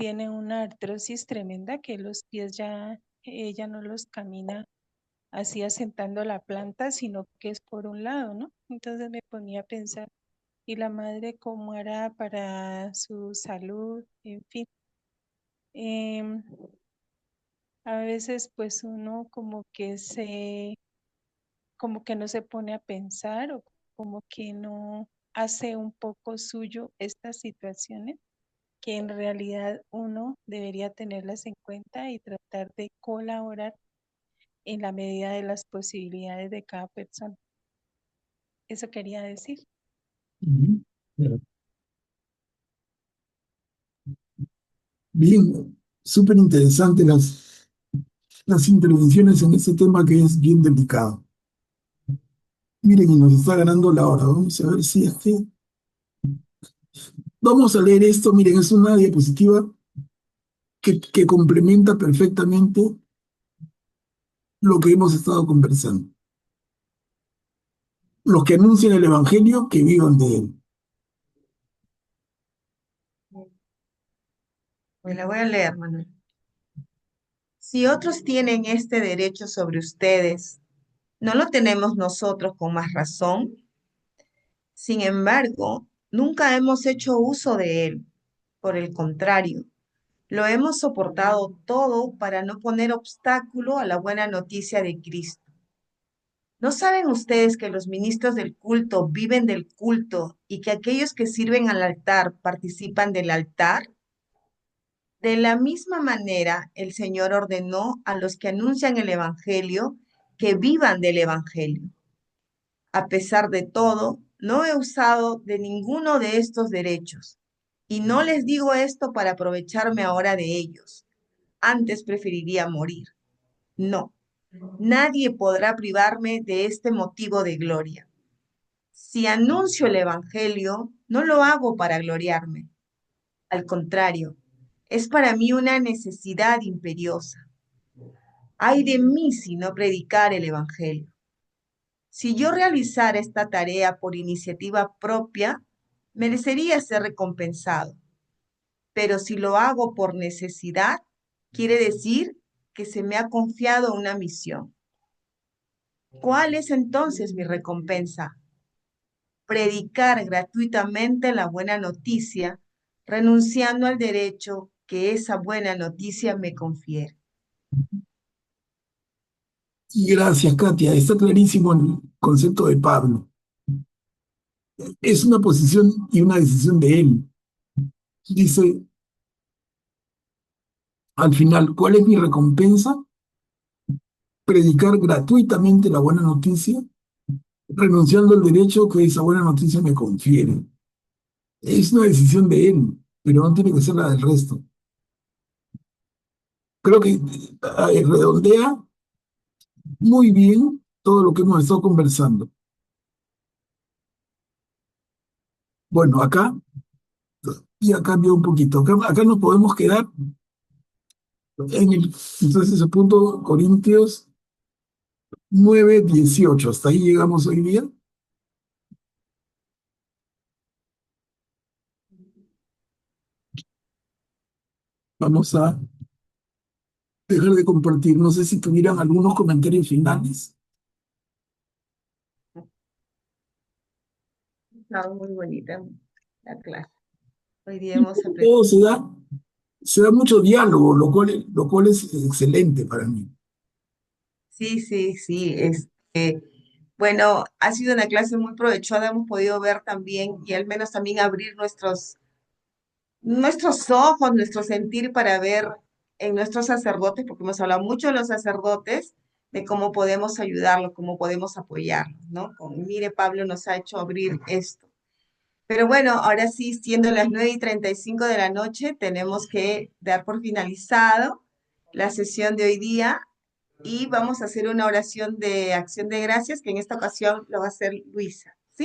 tiene una artrosis tremenda que los pies ya, ella no los camina así asentando la planta, sino que es por un lado, ¿no? Entonces me ponía a pensar, ¿y la madre cómo hará para su salud? En fin, em, a veces pues uno como que no se pone a pensar o como que no hace un poco suyo estas situaciones que en realidad uno debería tenerlas en cuenta y tratar de colaborar en la medida de las posibilidades de cada persona. Eso quería decir. Ujú. Claro. Bien, súper interesante las intervenciones en este tema que es bien delicado. Miren, y nos está ganando la hora. Vamos a ver si es que... Vamos a leer esto. Miren, es una diapositiva que complementa perfectamente lo que hemos estado conversando. Los que anuncian el Evangelio, que vivan de él. Pues la voy a leer, Manuel. Si otros tienen este derecho sobre ustedes, ¿no lo tenemos nosotros con más razón? Sin embargo, nunca hemos hecho uso de él. Por el contrario, lo hemos soportado todo para no poner obstáculo a la buena noticia de Cristo. ¿No saben ustedes que los ministros del culto viven del culto y que aquellos que sirven al altar participan del altar? De la misma manera, el Señor ordenó a los que anuncian el Evangelio que vivan del Evangelio. A pesar de todo, no he usado de ninguno de estos derechos. Y no les digo esto para aprovecharme ahora de ellos. Antes preferiría morir. No, nadie podrá privarme de este motivo de gloria. Si anuncio el Evangelio, no lo hago para gloriarme. Al contrario, es para mí una necesidad imperiosa. Ay de mí si no predicar el Evangelio. Si yo realizara esta tarea por iniciativa propia, merecería ser recompensado. Pero si lo hago por necesidad, quiere decir que se me ha confiado una misión. ¿Cuál es entonces mi recompensa? Predicar gratuitamente la buena noticia, renunciando al derecho que esa buena noticia me confiere. Y gracias, Katia. Está clarísimo el concepto de Pablo. Es una posición y una decisión de él. Dice al final, ¿cuál es mi recompensa? Predicar gratuitamente la buena noticia, renunciando al derecho que esa buena noticia me confiere. Es una decisión de él, pero no tiene que ser la del resto. Creo que redondea muy bien todo lo que hemos estado conversando. Bueno, acá ya cambió un poquito. Acá nos podemos quedar entonces ese punto, Corintios 9:18. Hasta ahí llegamos hoy día. Vamos a dejar de compartir. No sé si tuvieran algunos comentarios finales. Estaba muy bonita la clase. Hoy día hemos aprendido. Todo se da mucho diálogo, lo cual es excelente para mí. Sí, sí, sí. Bueno, ha sido una clase muy provechosa. Hemos podido ver también y al menos también abrir nuestros ojos, nuestro sentir para ver en nuestros sacerdotes, porque hemos hablado mucho de los sacerdotes, de cómo podemos ayudarlos, cómo podemos apoyarlos, ¿no? Mire, Pablo nos ha hecho abrir esto. Pero bueno, ahora sí, siendo las 9:35 de la noche, tenemos que dar por finalizado la sesión de hoy día y vamos a hacer una oración de acción de gracias, que en esta ocasión lo va a hacer Luisa.